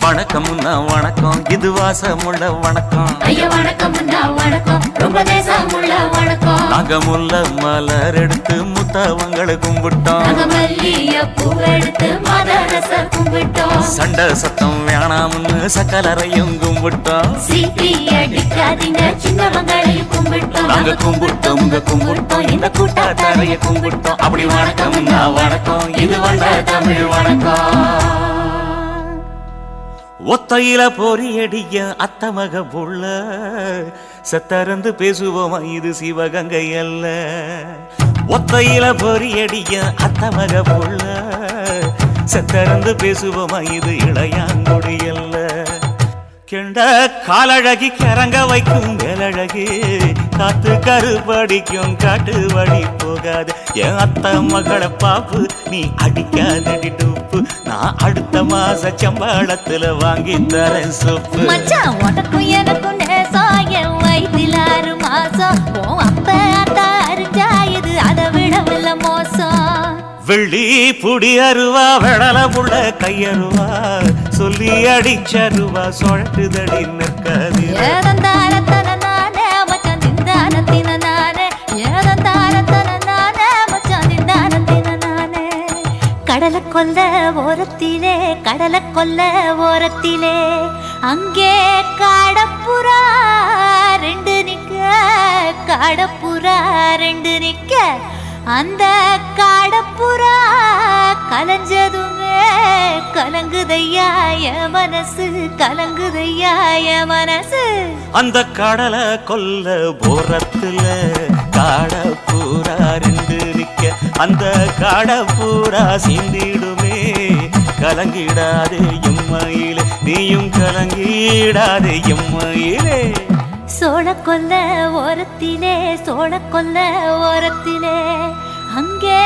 வணக்கம்னா வணக்கம் இது வாசமுள்ள வணக்கம் ஐயா வணக்கம் வணக்கம் ரொம்ப தேசமுள்ள வணக்கம் நாங்க முல்ல மலர் எடுத்து முத்தவங்களை கும்பிட்டோம் நாங்க மல்லிய பூவெடுத்து மதரச கும்பிட்டோம் சண்டை சத்தம் வேணாம்னு சக்கலரையும் கும்பிட்டோம் சீட்டி அடிக்காதீங்க சின்னவங்களையும் கும்பிட்டோம் நாங்க கும்பிட்டோம் கும்பிட்டோம் இந்த கூட்டாத்தாரைய கும்பிட்டோம் அப்படி வணக்கம்னா வணக்கம் இது வந்த தமிழ் வணக்கம் ஒத்தையில பொறியடிய அத்தமக புள்ள சத்தறந்து பேசுவோமா இது சிவகங்கை அல்ல ஒத்தையில பொறியடிய அத்தமக புள்ள சத்தறந்து பேசுவோமா இது இளையாங்குடி அல்ல கெண்ட காலழகி கிறங்க வைக்கும் வேலழகி காத்து கருப்படிக்கும் காட்டு வழி போகாது என் அத்த மகளை பாப்பு நீ அடிக்காதடி டூப்பு நான் அடுத்த மாச சம்பளத்துல வாங்கி தரேன் சோப்பு மச்சான் உனக்கும் எனக்கும் நேசம் என் வயிற்றில் 6 மாசம் உன் அப்ப அத்தா அறிஞ்சா இது அதை விடவில்லை மோசம் வெள்ளி புடி அருவா வெடல புள்ள கையருவா சொல்லி அடிச்சருவா சொழட்டுதடி நிற்காது ஏதந்தாரத்தன நானே மச்சான் திண்டானத்தின நானே ஏதந்தாரத்தன நானே மச்சான் திண்டானத்தின நானே கடலை கொல்ல ஓரத்திலே அங்கே காடப்புறா ரெண்டு நிக்க அந்த காடப்புறா கலஞ்சதுமே கலங்குதையா என் மனசு அந்த கடலை கொல்ல போரத்துல காட பூரா ரெண்டு நிக்க அந்த காட பூரா சிந்திடுமே கலங்கிடாதே எம்மையிலே நீயும் கலங்கிடாதே எம்மையிலே சோழக்கொல்ல ஓரத்திலே அங்கே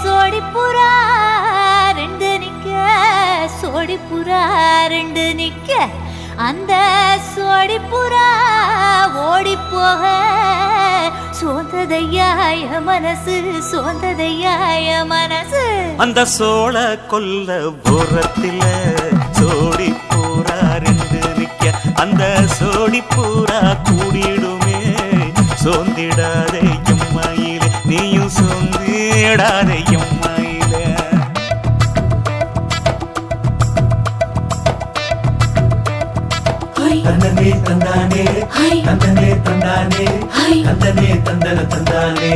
சோடிப்புறா ரெண்டு நிக்க அந்த சோடிப்புறா ஓடி போக சோந்ததையாய மனசு அந்த சோழ கொல்ல ஓரத்தில சோடி பூரா ரெண்டு நிக்க அந்த சோடி பூரா கூடிடுமே சோந்திடாதே எம்மையிலே நீயும் சோந்திடாதே எம்மையிலே தந்தனே தந்தானே தந்தனே தந்தானே தந்தனே தந்தன தந்தானே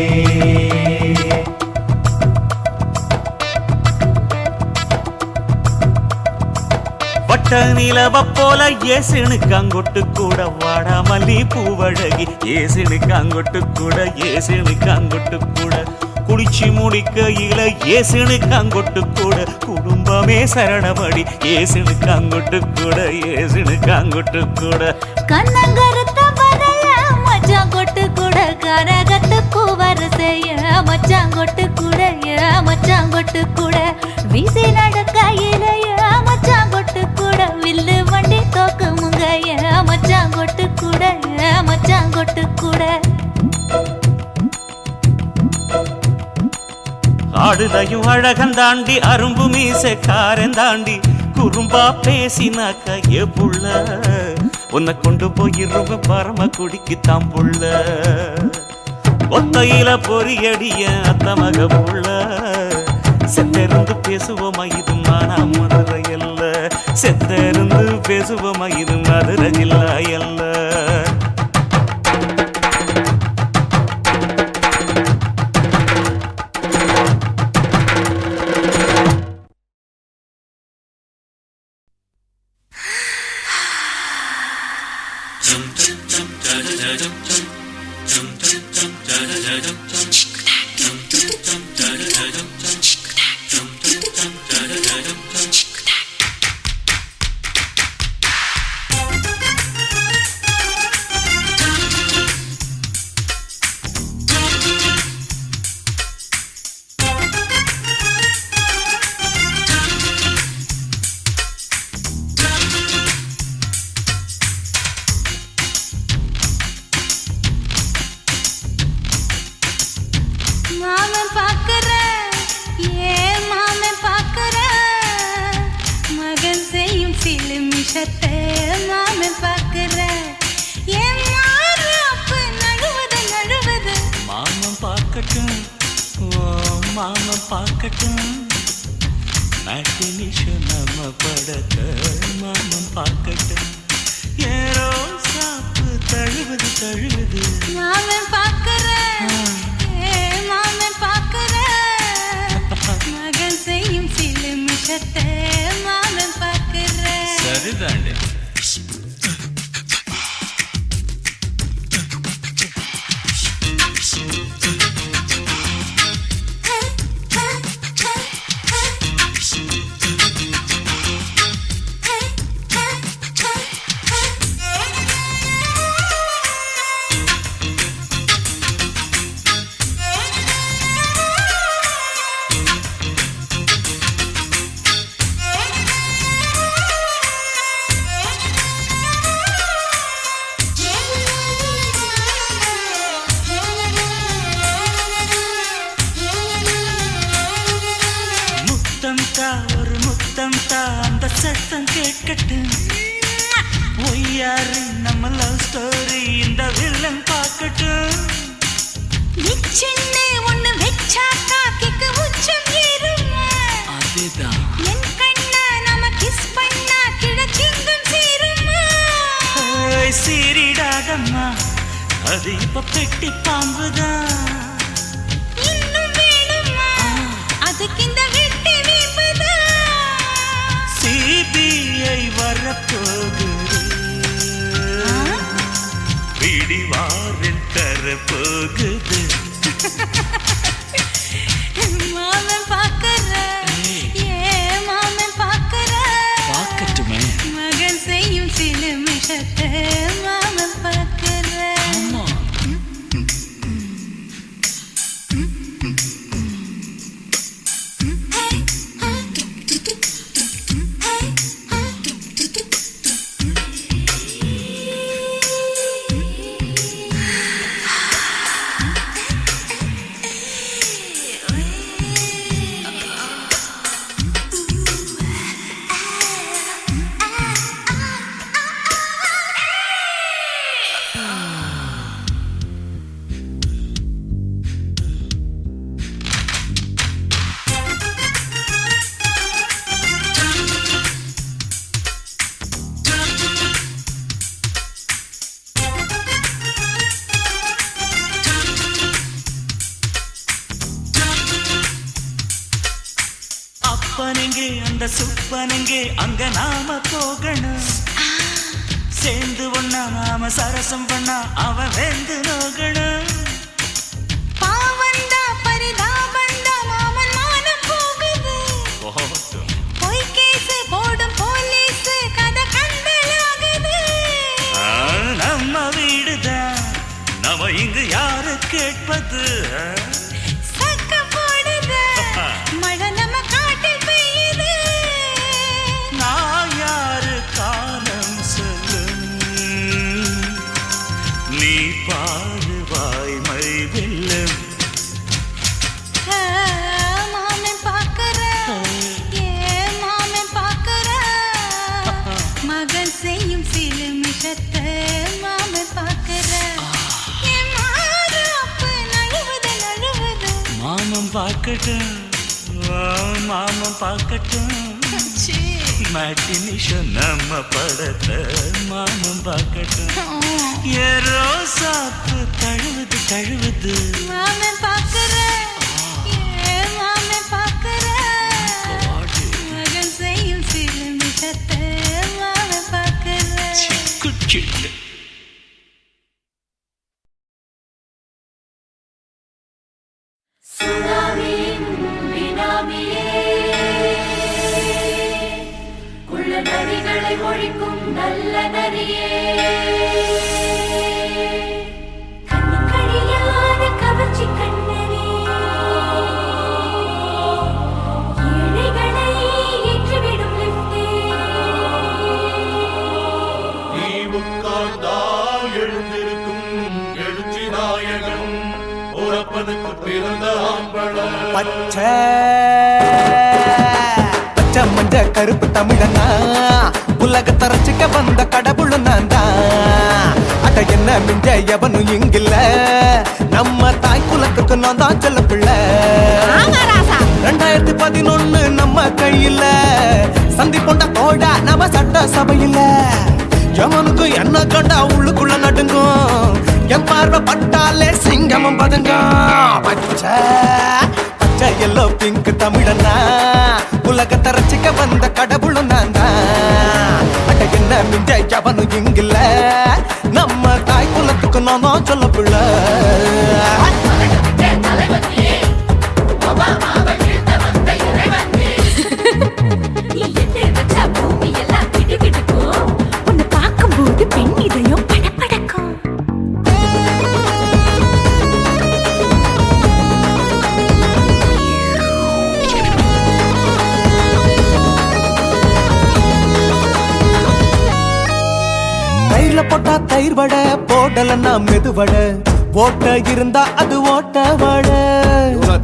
வட்ட நிலவ போல ஏசுனுக்காங்கொட்டு கூட வாடா மல்லி பூவழகி ஏசுனுக்காங்கொட்டு கூட குளிச்சு முடிக்கையில ஏசுனுக்காங்கொட்டு கூட குடும்பமே சரணபடி ஏசுனுக்காங்கொட்டு கூட கண்ணங்கருத்த வரைய மச்சாங்கொட்டு கூட கரகத்துக்கு வரிசைய மச்சாங்கொட்டு கூட வீசி நடக்கையிலைய மச்சாங்கொட்டு கூட வில்லு வண்டி தோக்குமுங்கைய மச்சாங்கொட்டு கூட ஆடுதையும் அழகந்தாண்டி அரும்பு மீசக்காரன் தாண்டி குறும்பா பேசினாக்க ஏ புள்ள உன்னை கொண்டு போயிருவ பரம குடிக்கு தாம்புள்ள ஒத்தையில பொறியடிய அத்தமக புள்ள செத்தெருந்து பேசுவோமா இது மானா மதுரை அல்ல செத்தெருந்து பேசுவோமா இது மதுரை ஜில்லா அல்ல பார்க்கட்டும் மேட்டினிஷோ நம்ம படத்தை மாமன் பார்க்கட்டும் ஏரோ சாப்பு தழுவுது தழுவுது மாமன் பார்க்கிறேன் மாமன் பார்க்கிறேன் மகன் செய்யும் சில மிஷத்தை மாமன் பார்க்கிறேன் சரிதாண்டி ஒரு முத்தம் தா அந்த சத்தம் கேட்கட்டும் ஒய்யாரு நம்ம லவ் ஸ்டோரி இந்த வில்லன் பார்க்கட்டும் சின்ன ஒண்ணு வெச்சாக்கா கிக்கு உச்சம் ஏறுமா அதுதான் என் கண்ணா நம்ம கிஸ் பண்ணா கிடச்சிங்கும் சீருமா சீரிடாதம்மா அது இப்ப பெட்டி பாம்புதான் இன்னும் வேணுமா அதுக்கு இந்த வெட்டி வீம்புதான் சிபிஐ வரப்போகுது பிடிவாரில் தரப்போகுது மாமன் பார்க்கிறேன் மாமன் பார்க்கிறேன் பார்க்கட்டுமே மகன் செய்யும் சில மிஷத்தை மாமன் பார்க்கிறேன் ஆமா அப்பனெங்கே அந்த சுப்பனெங்கே அங்க நாம போகணும் சேர்ந்து ஒண்ணா நாம சரசம் பண்ணா அவன் வெந்து நோகணும் பாவந்தா பரிதாபந்தா மாமன் மானம் போகுது பொய் கேஸ் போடும் போலீஸ் கதை கண்டலாகுது நம்ம வீடுதான் நம்ம இங்கு யாரு கேட்பது சக்க போடுது மழை நம்ம காட்டில் பெய்யுது நான் யாரு காலம் சொல்லும் நீ பாரு வாய்மை வெல்லும் மாமன் பார்க்கிறேன் மாமன் பார்க்கிறேன் மகன் செய்யும் சில மிஷத்தை மாமன் பார்க்கிறேன் மாமன் பார்க்கட்டும் மாமன் பார்க்கட்டும் மேட்டினிஷோ நம்ம படத்தை மாமன் பார்க்கட்டும் ஏரோ சாப்பு தழுவுது தழுவுது மாமன் பார்க்கிறேன் மாமன் பார்க்கிறேன் மகன் செய்யும் சில மிஷத்தை மாமன் பார்க்கிறேன் குச்சிட்டு சுனாமியின் பினாமியே குள்ள நரிகளை ஒழிக்கும் நல்ல நரியே கண்ணுக்கடியான கவர்ச்சி கண்ணனே ஏழைகளை ஏற்றிவிடும் லிப்டே நீ உட்கார்ந்தால் எழுந்திருக்கும் எழுச்சி நாயகன் உறப்பனுக்கு பிறந்த ஆம்பள பச்சை மஞ்ச கருப்பு தமிழனா உலக தரச்சிக்க வந்த கடவுள் நான் தான் அட என்ன மிஞ்ச எவனும் இங்கில்ல நம்ம தாய் குலத்துக்கு நான் தான் சொல்ல பிள்ளை 2011 நம்ம கையில சந்திப்பொண்ட தோடா நம்ம சட்ட சபையில எவனுக்கு என்ன கண்டா உள்ளுக்குள்ள நடுங்கும் என் பார்வை பட்டாலே சிங்கமும் பதுங்கும் பச்சை பச்சை எல்லோ பிங்க் தமிழனா உலகத்தை ரசிக்க வந்த கடவுளும் நான் தான் அட என்ன மிஞ்ச எவனும் இங்கில்ல நம்ம தாய் குலத்துக்கு நான் தான் சொல்ல பிள்ளை உன்னை பார்க்கும்போது பெண் இதயம் படபடக்கும். தயிர்ல போட்டா தயிர் வடை போடலன்னா மெது வடை ஓட்ட இருந்தா அது ஓட்ட வடை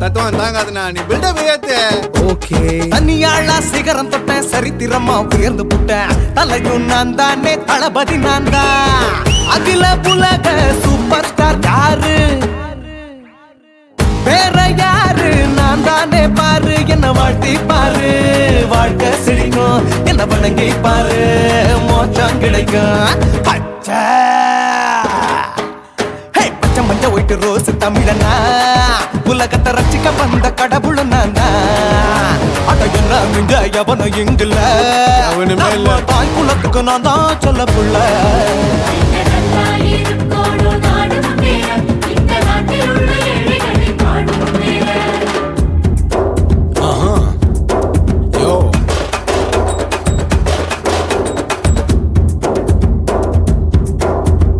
தத்துவம் தாங்காதுண்ணா நீ பில்டப் ஏத்து ஓகே தனியாளா சிகரம் தொட்டேன் சரித்திரமா உயர்ந்து புட்டேன் தலையும் நான் தானே தளபதி நான் தான் அகில உலக சூப்பர் ஸ்டார் யாரு வேற யாரு நான் தானே பாரு என்ன வாழ்த்தி பாரு வாழ்க்கை சிரிக்கும் என்ன வணங்கி பாரு மோச்சம் கிடைக்கும் பச்சை பச்சை மஞ்ச ஒயிட்டு ரோஸ் தமிழனா உலகத்தை ரசிக்க வந்த கடவுள் நான் தான் அட என்ன மிஞ்ச எவனும் இங்கில்ல நம்ம தாய் குலத்துக்கு நான் தான் சொல்ல புள்ள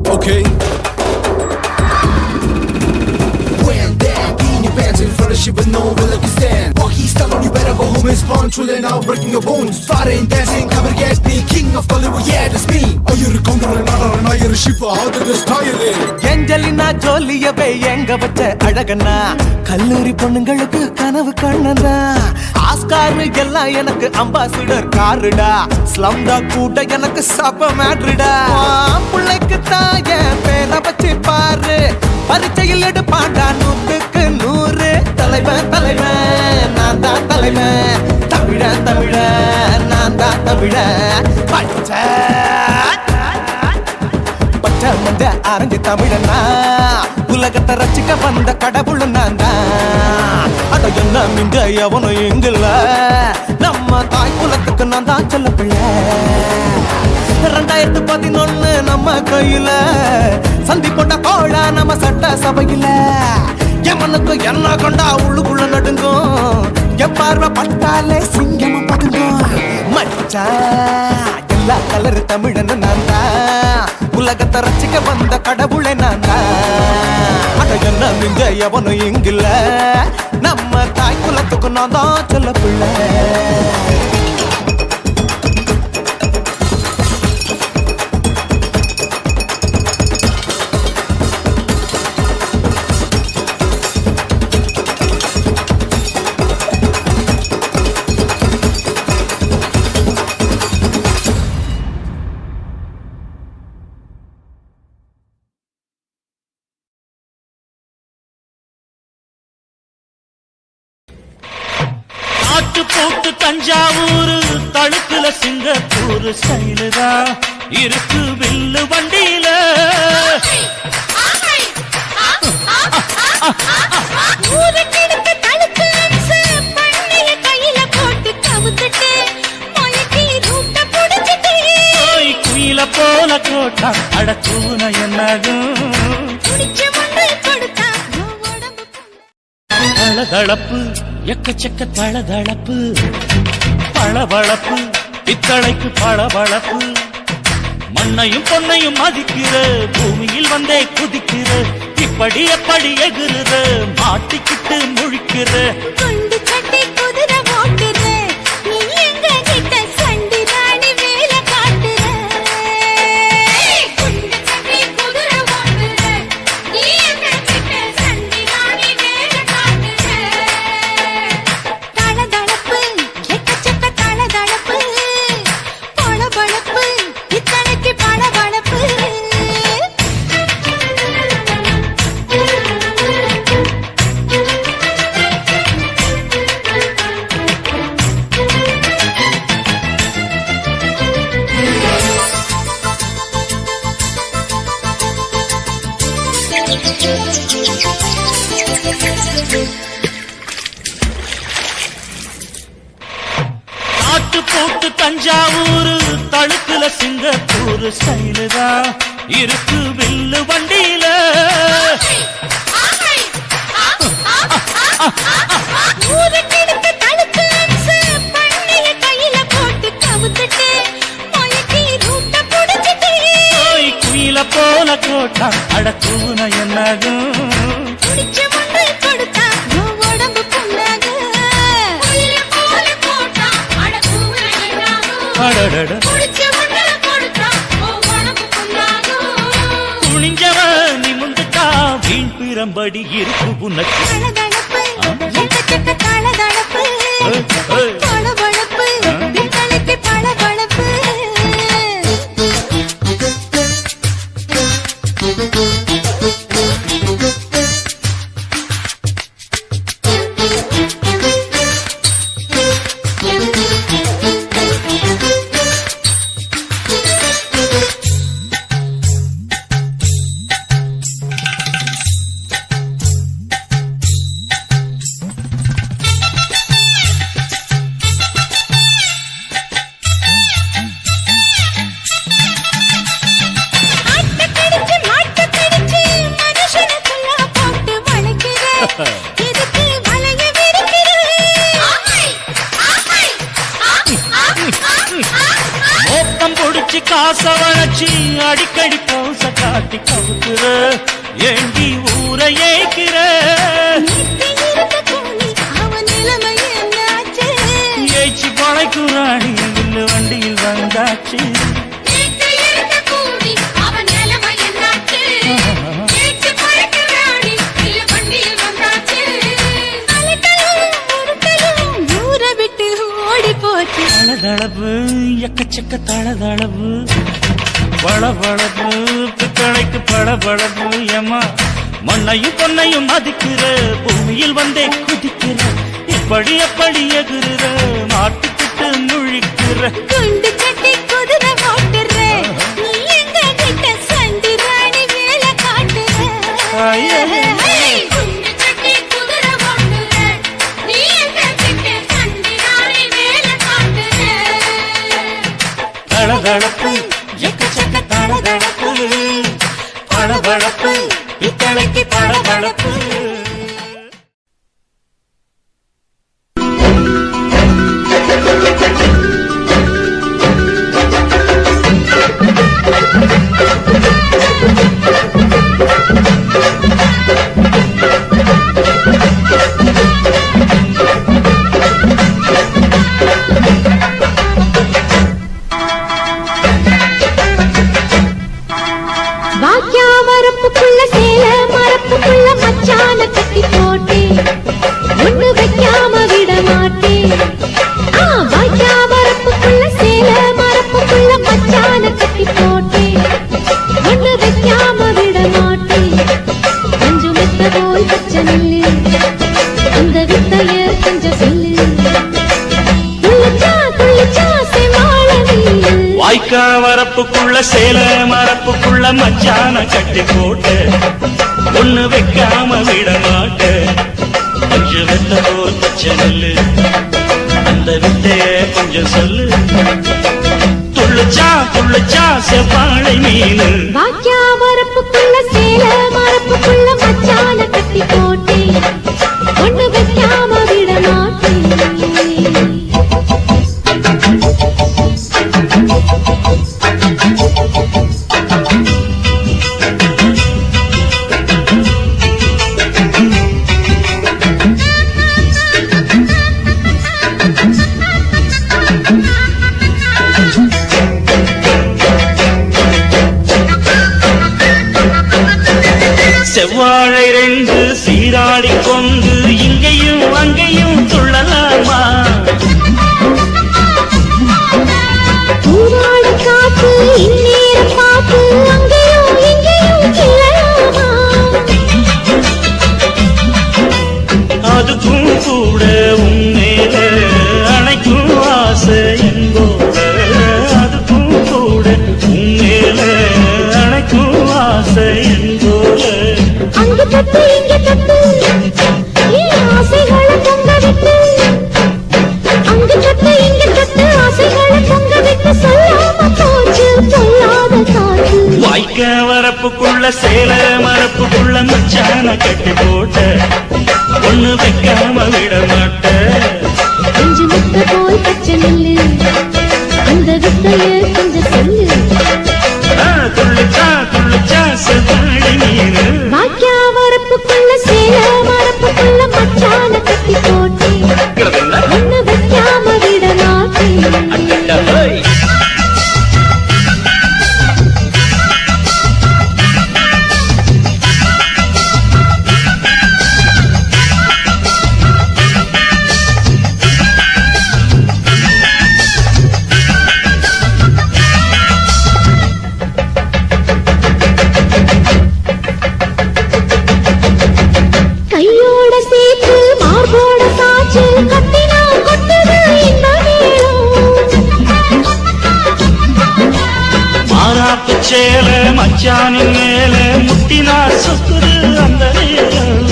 Okay. When that in your pants in front of shit, but no will let you stand. Walk he's telling you better go home and spawn. Truly now breaking your bones. Fighting, dancing, cover gas, me king of Hollywood, yeah, that's me. Oh, you're a condor and not you're a shipper. How did this tie it in? Angelina ஜோலியவே எங்க வச்ச அழகனா கல்லூரி பொண்ணுங்களுக்கு கனவு கண்ணனா Oscar எல்லாம் எனக்கு ambassador காருடா ஸ்லம்டா கூட எனக்கு சப்ப மேட்ருடா பிள்ளைக்கு தாய பேரை வச்சு பாரு பரீட்சையில் எடுப்பாண்டா 100க்கு 100 தலைவன் தலைவன் நான் தான் தலைவன் தமிழன் தமிழன் நான் தான் தமிழன் பச்சை பச்சை மஞ்ச ஆரஞ்சு தமிழனா உலகத்தை ரசிக்க வந்த கடவுள் நான் தான் அட என்ன மிஞ்ச எவனும் எங்கில்ல நம்ம தாய் குலத்துக்கு நான் தான் சொல்ல பிள்ளை 2011 நம்ம கையில சந்திப்பொண்ட கோழா நம்ம சட்ட சபையில எவனுக்கு என்ன கொண்டா உள்ளுக்குள்ள நடுங்கும் என் பார்வை பட்டாலே சிங்கமும் பதுங்கும் மச்சா எல்லா கலர் தமிழன்னு நான் தான் உலகத்தை ரசிக்க வந்த கடவுளை நான் தான் அட என்ன மிஞ்ச எவனும் இங்கில்ல நம்ம தாய் குலத்துக்கு நான் தான் சொல்ல பிள்ளை ஆட்டு போட்டு தஞ்சாவூர் தழுக்குல சிங்கப்பூர் ஸ்டைலுதா இருக்கு வில்லு வண்டியில ஊருக்கெடுத்து தழுக்கு அம்சு, பண்ணைய கையில போட்டு கவுத்துட்டு, மயக்கி ரூட்ட புடிச்சிட்டு, குயில போல கோட்டா அடக்கூன என்னதும் புடிச்ச முண்டு கொடுத்தா உன் உடம்பு தளதளப்பு எக்கச்சக்க தளதளப்பு பளபளப்பு பித்தளைக்கு பளபளப்பு மண்ணையும் பொன்னையும் மதிக்கிற பூமியில் வந்தே குதிக்கிற இப்படி எப்படி எகுறுற மாட்டிக்கிட்டு முழிக்கிற குண்டு கட்டி குதிரை ஓட்டுற, நீ எங்க கிட்ட சண்டி ராணி வேலை காட்டுற. குண்டு கட்டி குதிரை ஓட்டுற, நீ எங்க கிட்ட சண்டி ராணி வேலை காட்டுற. தளதளப்பு, எக்கச்சக்க தளதளப்பு, பளபளப்பு, இத்தனைக்கு பளபளப்பு. தாட்டு போட்டு தஞ்சாவூர் தழுக்குல சிங்கப்பூர் ஸ்டைலு தான் இருக்கு வில்லு வண்டியில. ஊருக்கெடுத்து தழுக்கு அம்சு, பண்ணைய கையில போட்டு கவுத்துட்டு, மயக்கி ரூட்ட புடிச்சிட்டு. குயில போல கோட்டா அடக்கூன என்னாகும். குடிச்ச முண்டு கொடுத்தா உன் உடம்பு புண்ணாகும். குயில போல போட்டா அடக்கூன என்னாகும். அடடட குடிச்ச முண்டு கொடுத்தா உன் உடம்பு புண்ணாகும். துணிஞ்சவன் நிமிந்துட்டா வீண் பிறம்படி இருக்கு உனக்கு. தளதளப்பு, எக்கச்சக்க தளதளப்பு. பளபளப்பு, பித்தளைக்கு பளபளப்பு. ஆட்டக்கடிச்சு, மாட்டக்கடிச்சு, மனுஷனுக்குள்ள போட்டு வளைக்கிற. எதுக்கு வளைய விரிக்கிற? மோப்பம் பொடிச்சு காச வளைச்சு அடிக்கடி போச காட்டி கவுக்குற. ஏண்டி ஊரை ஏய்க்கிற? நேத்து இருந்த கூலி, அவன் நிலைமை என்னாச்சு? ஏய்ச்சி பழைக்குறாணி வில்லு வண்டியில் வந்தாச்சு. நேத்து இருந்த கூலி, அவன் நிலைமை என்னாச்சு? நேற்று பழக்கறாணி, இல்ல வண்டியில் வந்தாச்சு. அலட்டலும், உருட்டலும், ஊரை விட்டு ஓடி போச்சு. தளதளவு எக்கச்சக்க தளதளவு. பளபளப்பு பித்தளைக்கு பளபளப்பு. ஏமா மண்ணையும் பொன்னையும் மதிக்கிற, பூமியில் வந்தே குதிக்கிற. இப்படி எப்படி எகுற, மாட்டுக்கிட்டு முழிக்கிற. குண்டு சட்டி குதிரை ஓட்டுற, நீ எங்க கிட்ட சண்டி ராணி வேலை காட்டுற. குண்டு சட்டி குதிரை ஓட்டுற, நீ எங்க கிட்ட சண்டி ராணி வேலை காட்டுற. தளதளப்பு எக்கச்சக்க தளதளப்பு. பளபளப்பு பித்தளைக்கு பளபளப்பு. வாக்கியா வரப்புக்குள்ள சேல மரப்புக்குள்ள மச்சான கட்டி போட்டேன், ஒண்ணு வைக்காம விட மாட்டேன். வாக்கியா வரப்புக்குள்ள சேல மரப்புக்குள்ள மச்சான கட்டி போட்டேன், ஒண்ணு வைக்காம விட மாட்டேன். கொஞ்சம் மெத்த போல் பச்சை நெல்லு, அந்த வித்தைய கொஞ்சம் சொல்லு. துள்ளிச்சா துள்ளிச்சா செவாழ நீலு. வாய்க்கா வரப்புக்குள்ள சேல மரப்புக்குள்ள மச்சான கட்டி போட்டு, ஒண்ணு வைக்காம விட மாட்ட. கொஞ்சம் வெத்த போல் பச்சை நெல்லு, அந்த வித்தைய கொஞ்சம் சொல்லு. துள்ளுச்சா துள்ளுச்சா செவ்வாழை மீனு. வாக்கியா வரப்புக்குள்ள சேல மரப்புக்குள்ள மச்சான கட்டி போட்டேன், ஒண்ணு வைக்காம விட மாட்டேன். செவ்வாழை ரெண்டு சீராடி கொண்டு இங்கேயும் அங்கேயும் துள்ளலாமா? ஊராடு காத்து இந்நேரம் பார்த்து அங்கேயும் இங்கேயும் செல்லலாமா? அதுக்கும் கூட உன்னேல அணைக்கும் ஆசை எங்கோட. அதுக்கும் கூட உன்னேல அணைக்கும் ஆசை எங்கோட. அங்க தட்டு இங்க தட்டு வரப்புக்குள்ள சேல மரப்புக்குள்ள மச்சான கட்டி போட்ட ஒண்ணு வைக்காம விட மாட்ட அஞ்சு முட்டை போல் பச்சை நெல்லு அந்த வித்தைய கொஞ்சம் சொல்லு துள்ளுச்சா செவ்வாழை மீனு வாக்கியா வரப்புக்குள்ள சேல மரப்புக்குள்ள மச்சான கட்டி போட்டே ஒண்ணு வைக்காம விட மாட்டேன் கையோட சேர்த்து மார்போட சாச்சு கத்தினா கொட்டுது இந்த மாறாப்பு சேல மச்சானின் மேல முட்டினா சுத்துது அந்த நேரம்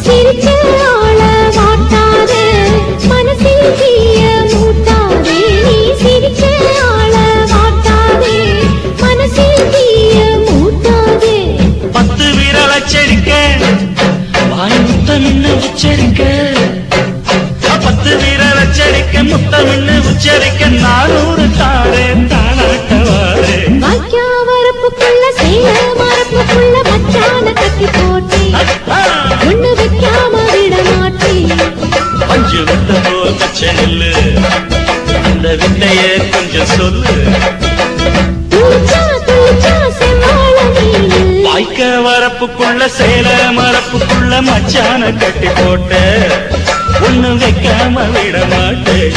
சிரிச்ச ஆள வாட்டாதே மனசில் தீய மூட்டாதே நீ சிரிச்ச ஆள வாட்டாதே மனசில் தீய மூட்டாதே 10 விரல் அச்சரிக்க வாய் முத்தமின்னு உச்சரிக்க 10 விரல் அச்சரிக்க முத்தமின்னு உச்சரிக்க 400 தாரே தானாட்டவாரே வாக்கியா வரப்புக்குள்ள சேல மரப்புக்குள்ள மச்சான கட்டி போட்டே ஒண்ணு வைக்காம விட மாட்டேன் பஞ்சு விட்ட போல் பச்சை நெல்லு அந்த வித்தைய கொஞ்சம் சொல்லு துளிச்சா செவ்வாழ நீனு வாய்க்க வரப்புக்குள்ள சேல மரப்புக்குள்ள மச்சான கட்டி போட்ட ஒண்ணு வைக்காம விட மாட்டேன்